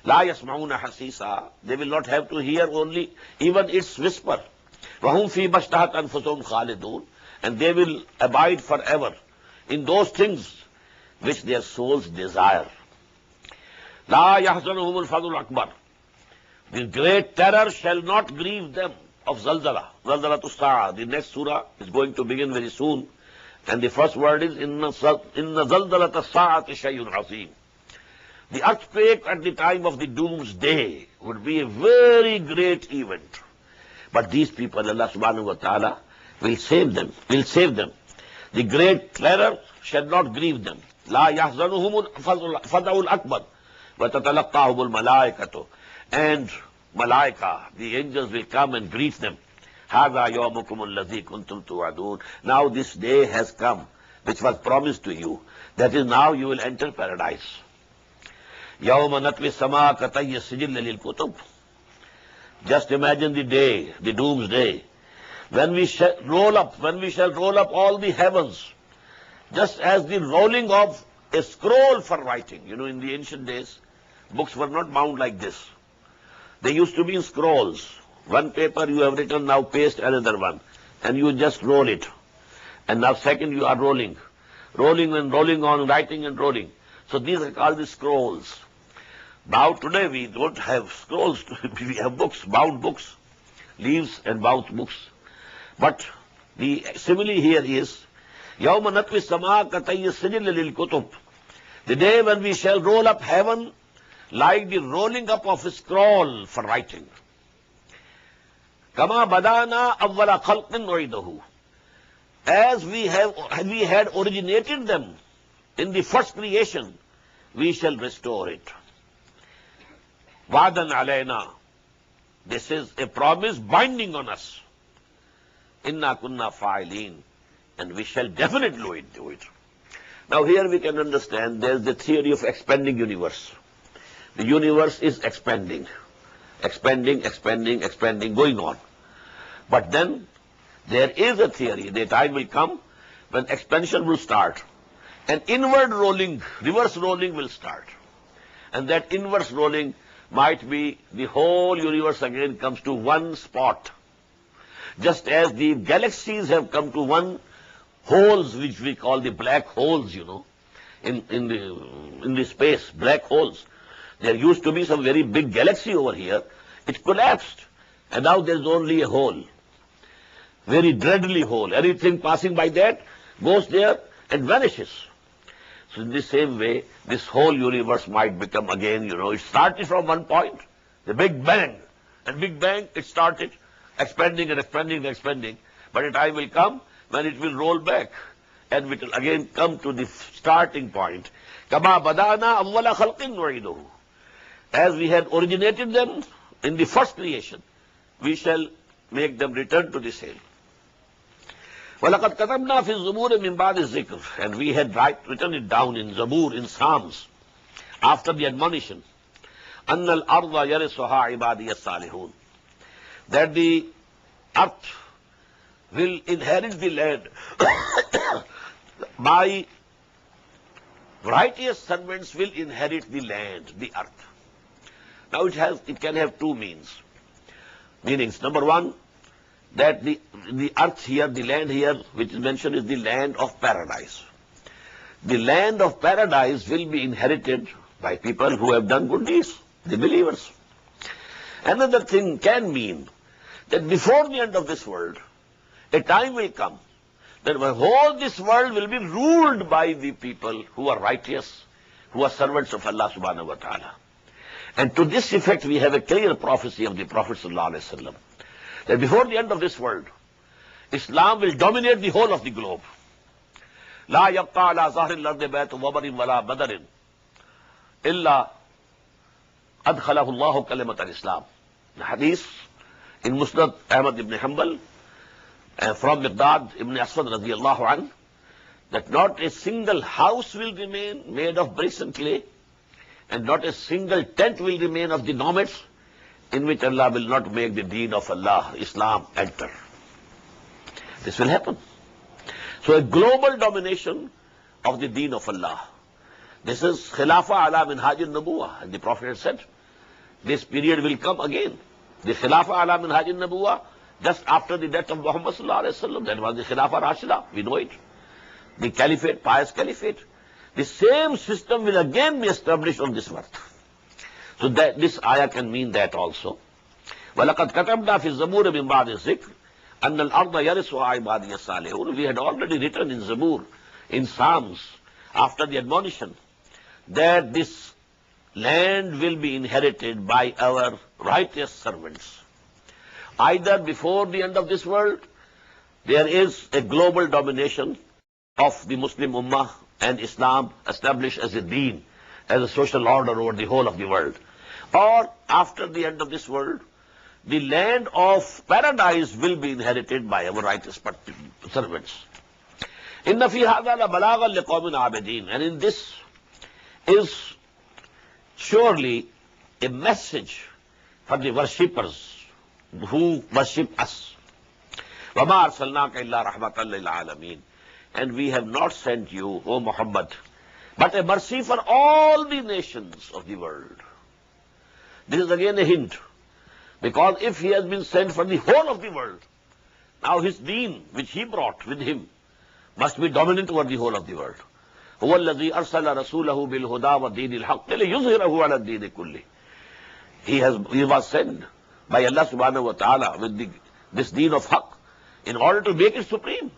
لَا يَسْمَعُونَ حَسِيسًا. They will not have to hear only even its whisper. وَهُمْ فِي مَشْتَهَتْ أَنفُسُهُمْ خَالِدُونَ. And they will abide forever in those things which their souls desire. لَا يَحْزَنُهُمُ الْفَضْلُ الْأَكْبَرُ. The great terror shall not grieve them of Zalzala. Zalzala to Sa'a. The next surah is going to begin very soon. And the first word is, Inna Zalzala ta Sa'ati Shayun Azim. The earthquake at the time of the doomsday would be a very great event. But these people, Allah subhanahu wa ta'ala, will save them, The great terror shall not grieve them. La yahzanuhum fada'ul akbar. Wa tatalaqahumul malaikatu. And malaika, the angels will come and greet them. Hadha yawmukum alladhi kuntum tu'adun. Now this day has come, which was promised to you. That is, now you will enter paradise. Yawma natwi sama katayya sijil lil kutub. Just imagine the day, the doomsday, when we shall roll up all the heavens, just as the rolling of a scroll for writing. In the ancient days, books were not bound like this. They used to be in scrolls. One paper you have written, now paste another one, and you just roll it. And now second you are rolling and rolling on, writing and rolling. So these are called the scrolls. Now today we don't have scrolls, we have books, bound books, leaves and bound books. But the simile here is, يَوْمَ نَطْوِي السَّمَاءَ كَطَيِّ السِّجِلِّ لِلْكُتُبِ. The day when we shall roll up heaven like the rolling up of a scroll for writing. كَمَا بَدَانَا أَوَّلَ خَلْقٍ نُعِيدُهُ. As we had originated them in the first creation, we shall restore it. وَعْدًا عَلَيْنَا. This is a promise binding on us. إِنَّا كُنَّا فَاعِلِينَ. And we shall definitely do it. Now here we can understand there is the theory of expanding universe. The universe is expanding, going on. But then there is a theory, the time will come when expansion will start. And inward rolling, reverse rolling will start. And that inverse rolling might be the whole universe again comes to one spot. Just as the galaxies have come to one holes, which we call the black holes, in the space, black holes. There used to be some very big galaxy over here. It collapsed. And now there is only a hole. Very dreadly hole. Everything passing by that goes there and vanishes. So in the same way, this whole universe might become again, it started from one point, the Big Bang. And Big Bang, it started expanding and expanding and expanding. But a time will come when it will roll back. And it will again come to the starting point. كَمَا بَدَأْنَا أَوَّلَ خَلْقٍ نُعِيدُهُ. As we had originated them in the first creation, we shall make them return to the same. وَلَقَدْ كَتَبْنَا فِي الزُّبُورِ مِنْ بَعْدِ الذِّكْرِ. And we had written it down in Zabur, in Psalms, after the admonition. أَنَّ الْأَرْضَ يَرِثُهَا عِبَادِيَ الصَّالِحُونَ. That the earth will inherit the land by righteous servants will inherit the land, the earth. Now it can have two meanings. Number one, that the earth here, the land here, which is mentioned, is the land of paradise. The land of paradise will be inherited by people who have done good deeds, the believers. Another thing can mean that before the end of this world, a time will come that the whole this world will be ruled by the people who are righteous, who are servants of Allah subhanahu wa ta'ala. And to this effect, we have a clear prophecy of the Prophet sallallahu alaihi wasallam, that before the end of this world, Islam will dominate the whole of the globe. لا يبقى على ظهر الأرض بيت وبر ولا بدر إلا أدخله الله كلمة الإسلام. The hadith in Musnad Ahmad ibn Hanbal from Miqdad ibn Aswad radiyallahu anhu, that not a single house will remain made of bricks and clay, and not a single tent will remain of the nomads, in which Allah will not make the deen of Allah, Islam, enter. This will happen. So a global domination of the deen of Allah. This is Khilafah ala minhaj al-Nabuwah. And the Prophet had said, this period will come again. The Khilafah ala minhaj al-Nabuwah, just after the death of Muhammad sallallahu alaihi wasallam, that was the Khilafah Rashida, we know it. The caliphate, pious caliphate. The same system will again be established on this earth. So that this ayah can mean that also. وَلَقَدْ كَتَبْنَا فِي الزَّبُورِ مِنْ بَعْدِ الذِّكْرِ أَنَّ الْأَرْضَ يَرِثُهَا عِبَادِيَ الصَّالِحُونَ. We had already written in Zabur, in Psalms, after the admonition, that this land will be inherited by our righteous servants. Either before the end of this world, there is a global domination of the Muslim Ummah and Islam established as a deen, as a social order over the whole of the world. Or after the end of this world, the land of paradise will be inherited by our righteous servants. Inna fi hadha la balaghan liqawmin abidin. And in this is surely a message for the worshippers who worship us. وَمَا أَرْسَلْنَاكَ إِلَّا رَحْمَةً لِلْعَالَمِينَ. And we have not sent you, O Muhammad, but a mercy for all the nations of the world. This is again a hint, because if he has been sent for the whole of the world, now his deen, which he brought with him, must be dominant over the whole of the world. هُوَ الَّذِي أَرْسَلَ رَسُولَهُ بِالْهُدَى وَالدِّينِ الْحَقِّ لِيُظْهِرَهُ عَلَى الدِّينِ كُلِّهِ. He was sent by Allah subhanahu wa ta'ala with this deen of haqq in order to make it supreme.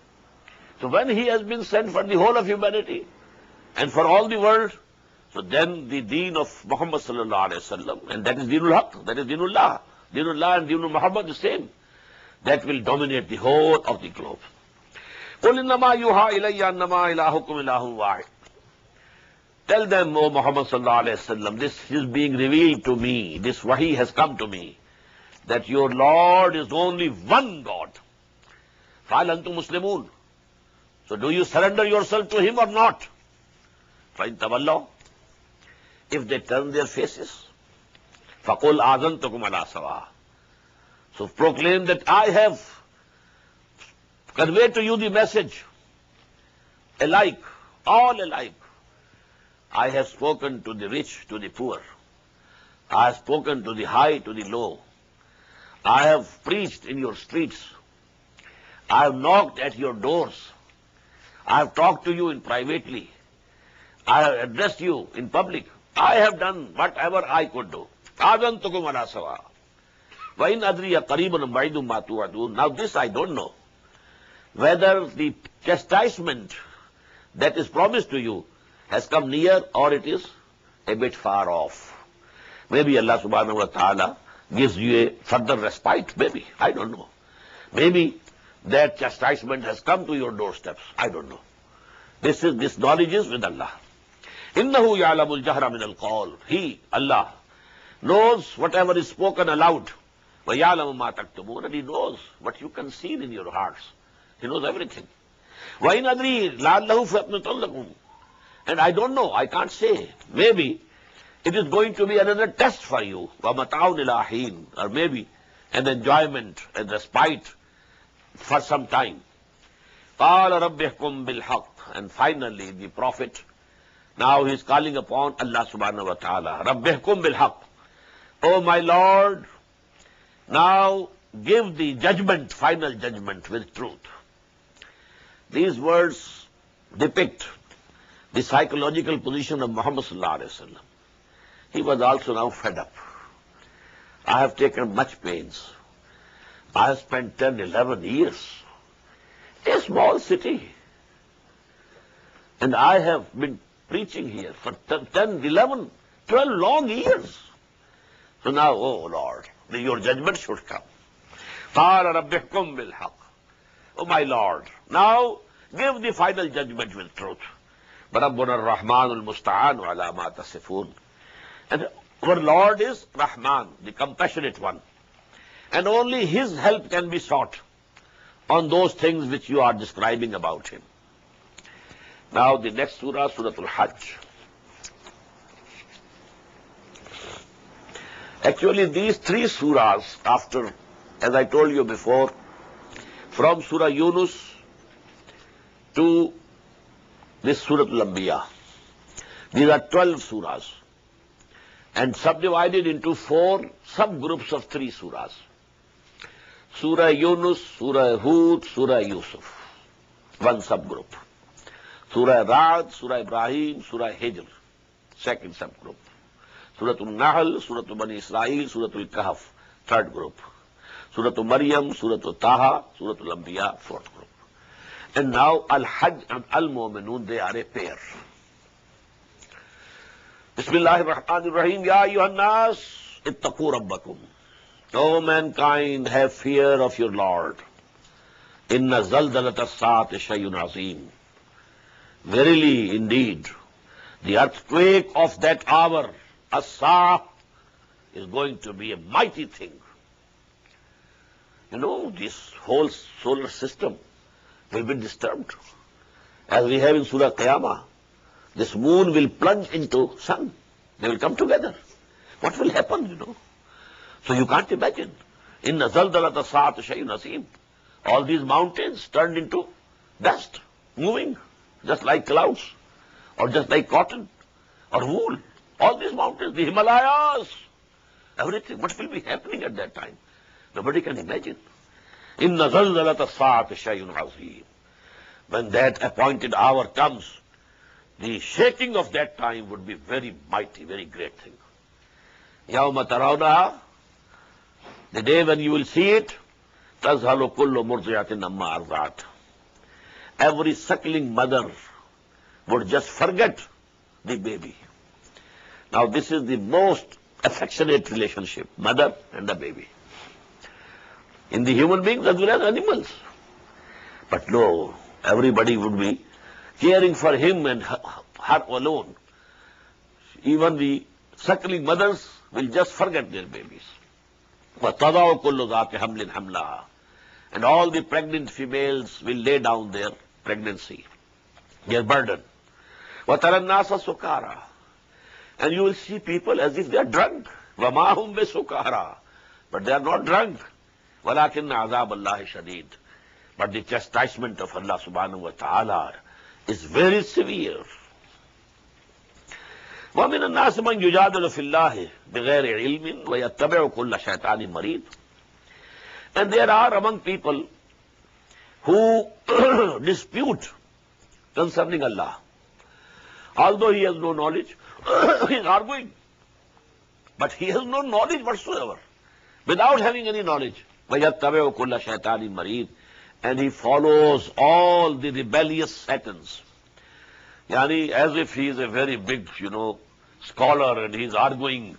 So when he has been sent for the whole of humanity and for all the world, so then the deen of Muhammad sallallahu alayhi wa sallam, and that is deenul haqq, that is deenullah. Deenullah and deenul Muhammad the same. That will dominate the whole of the globe. قُلْ إِنَّمَا يُوحَى إِلَيَّ أَنَّمَا إِلَٰهُكُمْ إِلَٰهٌ وَاحِدٌ. Tell them, O Muhammad sallallahu alayhi wa sallam, this is being revealed to me, this wahi has come to me, that your Lord is only one God. فَهَلْ أَنْتُمْ مُسْلِمُونَ. So do you surrender yourself to him or not? فَإِن تَوَلَّوْا. If they turn their faces, فَقُلْ آذَنْتُكُمْ عَلَىٰ سَوَاءٍ. So proclaim that I have conveyed to you the message, alike, all alike. I have spoken to the rich, to the poor. I have spoken to the high, to the low. I have preached in your streets. I have knocked at your doors. I have talked to you in privately. I have addressed you in public. I have done whatever I could do. آذَنْتُكُمْ عَلَىٰ سَوَاءٍ وَإِنْ أَدْرِيَ قَرِيبٌ بَعِيدٌ مَا تُوعَدُونَ. Now this I don't know, whether the chastisement that is promised to you has come near or it is a bit far off. Maybe Allah subhanahu wa ta'ala gives you a further respite, maybe, I don't know. Maybe that chastisement has come to your doorsteps, I don't know. This knowledge is with Allah. إِنَّهُ يَعْلَمُ الْجَهْرَ مِنَ الْقَوْلِ. He, Allah, knows whatever is spoken aloud. وَيَعْلَمُ مَا تَكْتُمُونَ. And He knows what you conceal in your hearts. He knows everything. وَإِنْ أَدْرِي لَعَلَّهُ فَتْنَةٌ لَكُمْ. And I don't know, I can't say. Maybe it is going to be another test for you. وَمَتَعُونِ إِلَىٰ حِينٍ. Or maybe an enjoyment, a respite for some time. قَالَ رَبِّ احْكُمْ بِالْحَقِّ. And finally the Prophet, now he is calling upon Allah subhanahu wa ta'ala. رَبِّ احْكُمْ بِالْحَقِّ. Oh my Lord, now give the judgment, final judgment with truth. These words depict the psychological position of Muhammad sallallahu alaihi wasallam. He was also now fed up. I have taken much pains. I have spent 10, 11 years. A small city. And I have been preaching here for 10, 11, 12 long years. So now, oh Lord, your judgment should come. قَالَ رَبِّ احْكُمْ بِالْحَقِّ. Oh my Lord, now give the final judgment with truth. وَرَبُّنَا الرَّحْمَنُ الْمُسْتَعَانُ عَلَى مَا تَصِفُونَ. And our Lord is Rahman, the compassionate one. And only His help can be sought on those things which you are describing about Him. Now the next surah, Surah Al-Hajj. Actually these three surahs after, as I told you before, from Surah Yunus to this Surah Al-Anbiya, these are 12 surahs and subdivided into 4 subgroups of 3 surahs. Surah Yunus, Surah Hud, Surah Yusuf, one subgroup. Surah Ra'd, Surah Ibrahim, Surah Hijr, second subgroup. Surah Al-Nahl, Surah Bani Israel, Surah Al-Kahf, third group. Surah Maryam, Surah Taha, Surah Al-Anbiya, fourth group. And now Al-Hajj and Al-Mu'minun, they are a pair. Bismillahir-Rahmanir-Rahim. Ya ayyuhan nas, ittaqu rabbakum. O mankind, have fear of your Lord. Inna zalzalata as-saati shay'un azim. Verily, indeed, the earthquake of that hour, as-sa'a, is going to be a mighty thing. You know, this whole solar system will be disturbed. As we have in Surah Qiyamah, this moon will plunge into sun. They will come together. What will happen, you know? So you can't imagine. Inna zalzalata as-saati shay'un azim. All these mountains turned into dust, moving, just like clouds, or just like cotton, or wool. All these mountains, the Himalayas, everything. What will be happening at that time? Nobody can imagine. Inna zalzalata as-saati shay'un azim. When that appointed hour comes, the shaking of that time would be very mighty, very great thing. Yawma tarawnaha, the day when you will see it, tazhalu kullu murdi'atin amma arda'at. Every suckling mother would just forget the baby. Now this is the most affectionate relationship, mother and the baby. In the human beings as well as animals. But no, everybody would be caring for him and her alone. Even the suckling mothers will just forget their babies. وَتَضَعُ كُلُّ ذَاتِ حَمْلٍ حَمْلَهَا. And all the pregnant females will lay down their pregnancy, their burden. وَتَرَى النَّاسَ سُكَارَى. And you will see people as if they are drunk. وَمَا هُمْ بِسُكَارَى. But they are not drunk. وَلَكِنَّ عَذَابَ اللَّهِ شَدِيدٌ. But the chastisement of Allah subhanahu wa ta'ala is very severe. وَمِنَ النَّاسِ مَنْ يُجَادِلُ فِي اللَّهِ بِغَيْرِ عِلْمٍ وَيَتَّبِعُ كُلَّ شَيْطَانٍ مَرِيدٍ. And there are among people who dispute concerning Allah. Although he has no knowledge, he is arguing. But he has no knowledge whatsoever. Without having any knowledge. وَيَتَّبِعُ كُلَّ شَيْطَانٍ مَرِيدٍ. and he follows all the rebellious Satans. Yani, as if he is a very big, scholar and he is arguing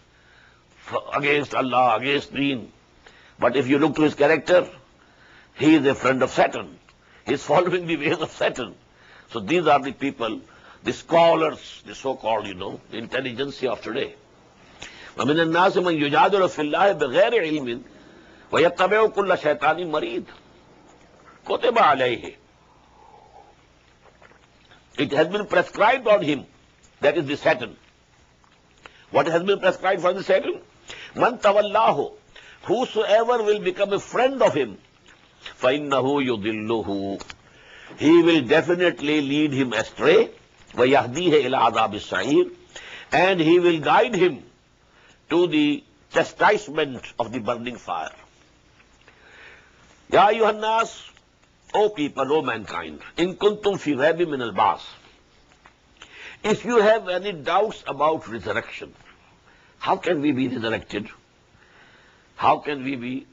against Allah, against Deen. But if you look to his character, he is a friend of Satan. He is following the ways of Satan. So these are the people, the scholars, the so-called, intelligentsia of today. وَمِنَ النَّاسِ مَنْ يُجَادِلُ فِي اللَّهِ بِغَيْرِ عِلْمٍ وَيَتَّبِعُ كُلَّ شَيْطَانٍ مَرِيدٍ كُتِبَ عَلَيْهِ. It has been prescribed on him. That is the Satan. What has been prescribed for the Satan? مَنْ تَوَلَّاهُ. Whosoever will become a friend of him, فَإِنَّهُ يُضِلُّهُ. He will definitely lead him astray. وَيَهْدِيهِ إِلَىٰ عَذَابِ السَّعِيرِ. And he will guide him to the chastisement of the burning fire. Ya ayyuhan nas, O people, O mankind, in kuntum fi raybin min al-ba'th. If you have any doubts about resurrection, how can we be resurrected? How can we be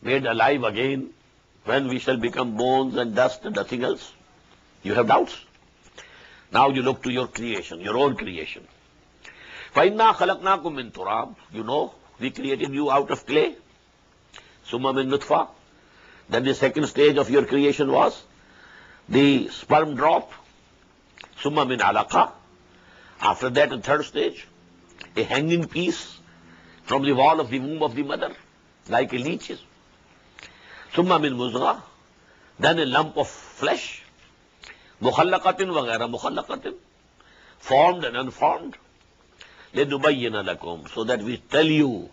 made alive again when we shall become bones and dust and nothing else? You have doubts? Now you look to your creation, your own creation. فَإِنَّا خَلَقْنَاكُم مِّن تُرَابٍ. We created you out of clay. ثُمَّ مِن نُطْفَةٍ. Then the second stage of your creation was the sperm drop. ثُمَّ مِن عَلَقَةٍ. After that, the third stage, a hanging piece from the wall of the womb of the mother, like a leech. ثُمَّ مِن مُزْغَةٍ. Then a lump of flesh. مُخَلَّقَةٍ وَغَيْرَ مُخَلَّقَةٍ. Formed and unformed. لِنُبَيِّنَ لَكُمْ. So that we tell you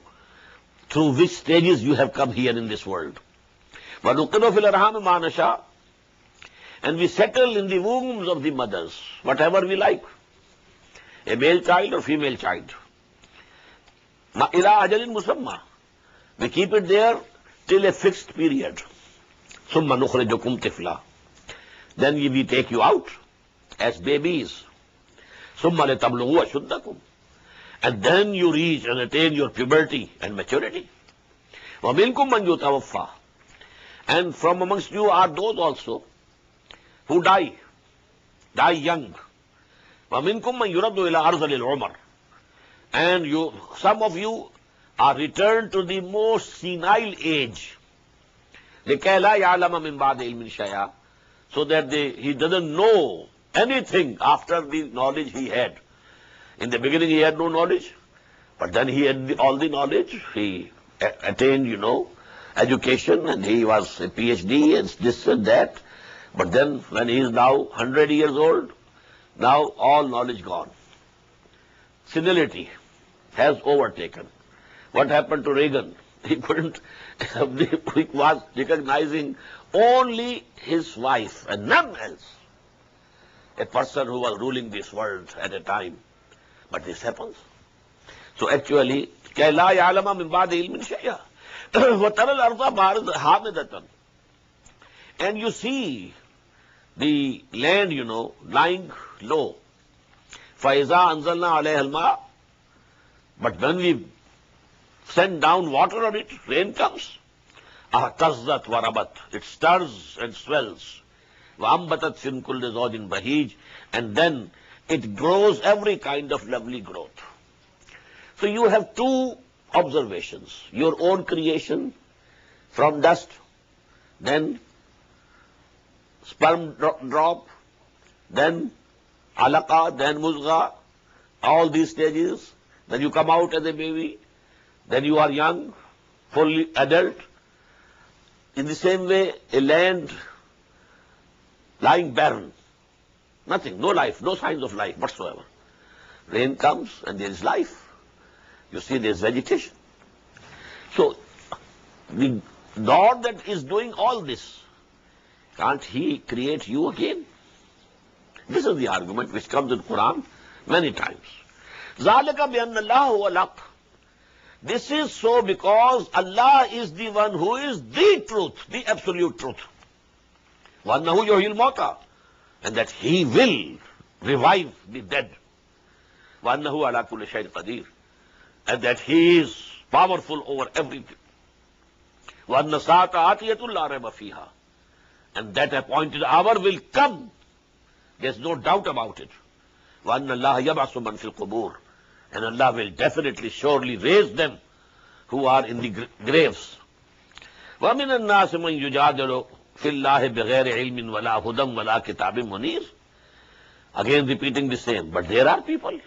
through which stages you have come here in this world. وَنُقِرُ فِي الْأَرْحَامِ مَا نَشَاءُ. And we settle in the wombs of the mothers, whatever we like. A male child or female child. إِلَىٰ أَجَلٍ مُسَمَّى. We keep it there till a fixed period. ثُمَّ نُخْرِجُكُمْ طِفْلًا. Then we take you out as babies. ثُمَّ لِتَبْلُغُوا أَشُدَّكُمْ. And then you reach and attain your puberty and maturity. وَمِنْكُمْ مَنْ يُتَوَفَّى. And from amongst you are those also who die young. وَمِنْكُمْ مَنْ يُرَدُّ إِلَىٰ أَرْذَلِ الْعُمَرِ. And some of you are returned to the most senile age. لِكَيْ لَا يَعْلَمَ مِنْ بَعْدِ عِلْمٍ شَيْئًا. So that he doesn't know anything after the knowledge he had. In the beginning he had no knowledge, but then he had all the knowledge. He attained, education, and he was a PhD and this and that. But then when he is now 100 years old, now all knowledge gone. Senility has overtaken. What happened to Reagan? He was recognizing only his wife and none else. A person who was ruling this world at a time. But this happens. So actually, كَيْ لَا يَعْلَمَ مِنْ بَعْدِ عِلْمٍ شَيْئًا وَتَرَى الْأَرْضَ حَامِدَةً. And you see the land, lying low. فَإِذَا أَنزَلْنَا عَلَيْهَا الْمَاءَ. But when we send down water on it, rain comes. اهتزت وربت. It stirs and swells. وأنبتت في كل زوج بهيج. And then it grows every kind of lovely growth. So you have two observations. Your own creation from dust, then sperm drop, then alaqa, then muzgha, all these stages. Then you come out as a baby. Then you are young, fully adult. In the same way, a land lying barren. Nothing, no life, no signs of life whatsoever. Rain comes and there is life. You see there is vegetation. So, the God that is doing all this, can't He create you again? This is the argument which comes in Quran many times. ذَلِكَ بِأَنَّ اللَّهَ هُوَ الْحَقُّ. This is so because Allah is the one who is the truth, the absolute truth. وَأَنَّهُ يُحْيِي الْمَوْتَى. And that He will revive the dead. وَأَنَّهُ عَلَى كُلِّ شَيْءٍ قَدِيرٌ. And that He is powerful over everything. وَأَنَّ السَّاعَةَ آتِيَةٌ لَا رَيْبَ فِيهَا. And that appointed hour will come. There's no doubt about it. وَأَنَّ اللَّهَ يَبْعَثُ مَنْ فِي الْقُبُورِ. And Allah will definitely, surely raise them who are in the graves. وَمِنَ النَّاسِ مَنْ يُجَادِلُ فِي اللَّهِ بِغَيْرِ عِلْمٍ وَلَا هُدًى وَلَا كِتَابٍ مُنِيرٍ. Again repeating the same. But there are people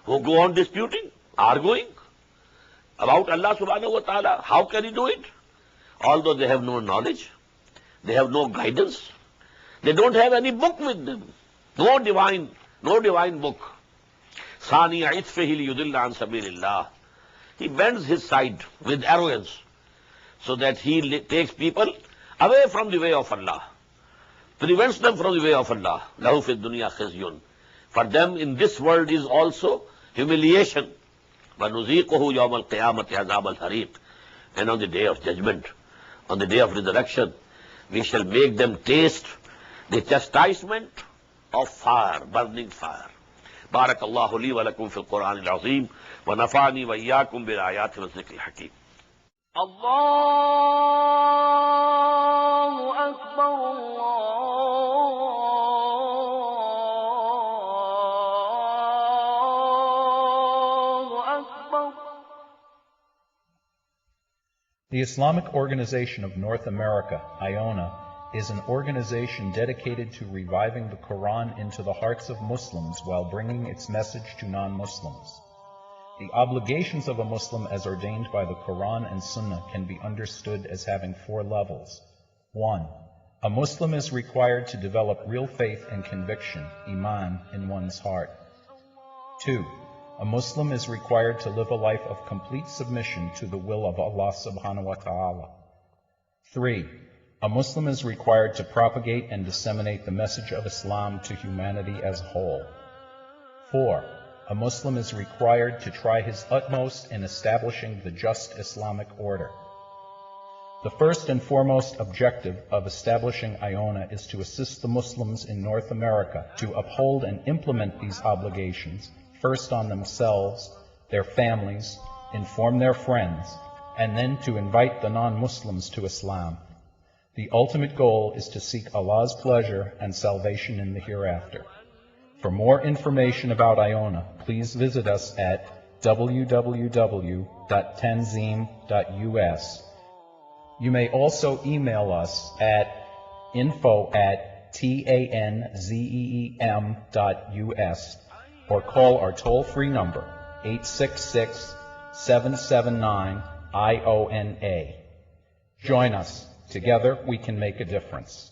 who go on disputing, arguing about Allah subhanahu wa ta'ala. How can he do it? Although they have no knowledge, they have no guidance, they don't have any book with them. No divine book. ثَانِيَ عِطْفِهِ لِيُضِلَّ عَنْ سَبِيلِ اللَّهِ. He bends his side with arrogance so that he takes people away from the way of Allah, prevents them from the way of Allah. لَهُ فِي الدُّنْيَا خِزْيٌ. For them in this world is also humiliation. وَنُذِيقُهُ يَوْمَ الْقِيَامَةِ عَذَابَ الْحَرِيقِ. And on the day of judgment, on the day of resurrection, we shall make them taste the chastisement of fire, burning fire. بارك الله لي ولكم في القرآن العظيم ونفعني وإياكم بالآيات والذكر الحكيم. الله أكبر الله أكبر. The Islamic Organization of North America, IONA, is an organization dedicated to reviving the Quran into the hearts of Muslims while bringing its message to non-Muslims. The obligations of a Muslim as ordained by the Quran and Sunnah can be understood as having 4 levels. 1. A Muslim is required to develop real faith and conviction, iman, in one's heart. 2. A Muslim is required to live a life of complete submission to the will of Allah subhanahu wa ta'ala. 3. A Muslim is required to propagate and disseminate the message of Islam to humanity as a whole. 4. A Muslim is required to try his utmost in establishing the just Islamic order. The first and foremost objective of establishing IONA is to assist the Muslims in North America to uphold and implement these obligations, first on themselves, their families, inform their friends, and then to invite the non-Muslims to Islam. The ultimate goal is to seek Allah's pleasure and salvation in the hereafter. For more information about IONA, please visit us at www.tanzim.us. You may also email us at info@tanzeem.us or call our toll-free number 866-779-IONA. Join us. Together we can make a difference.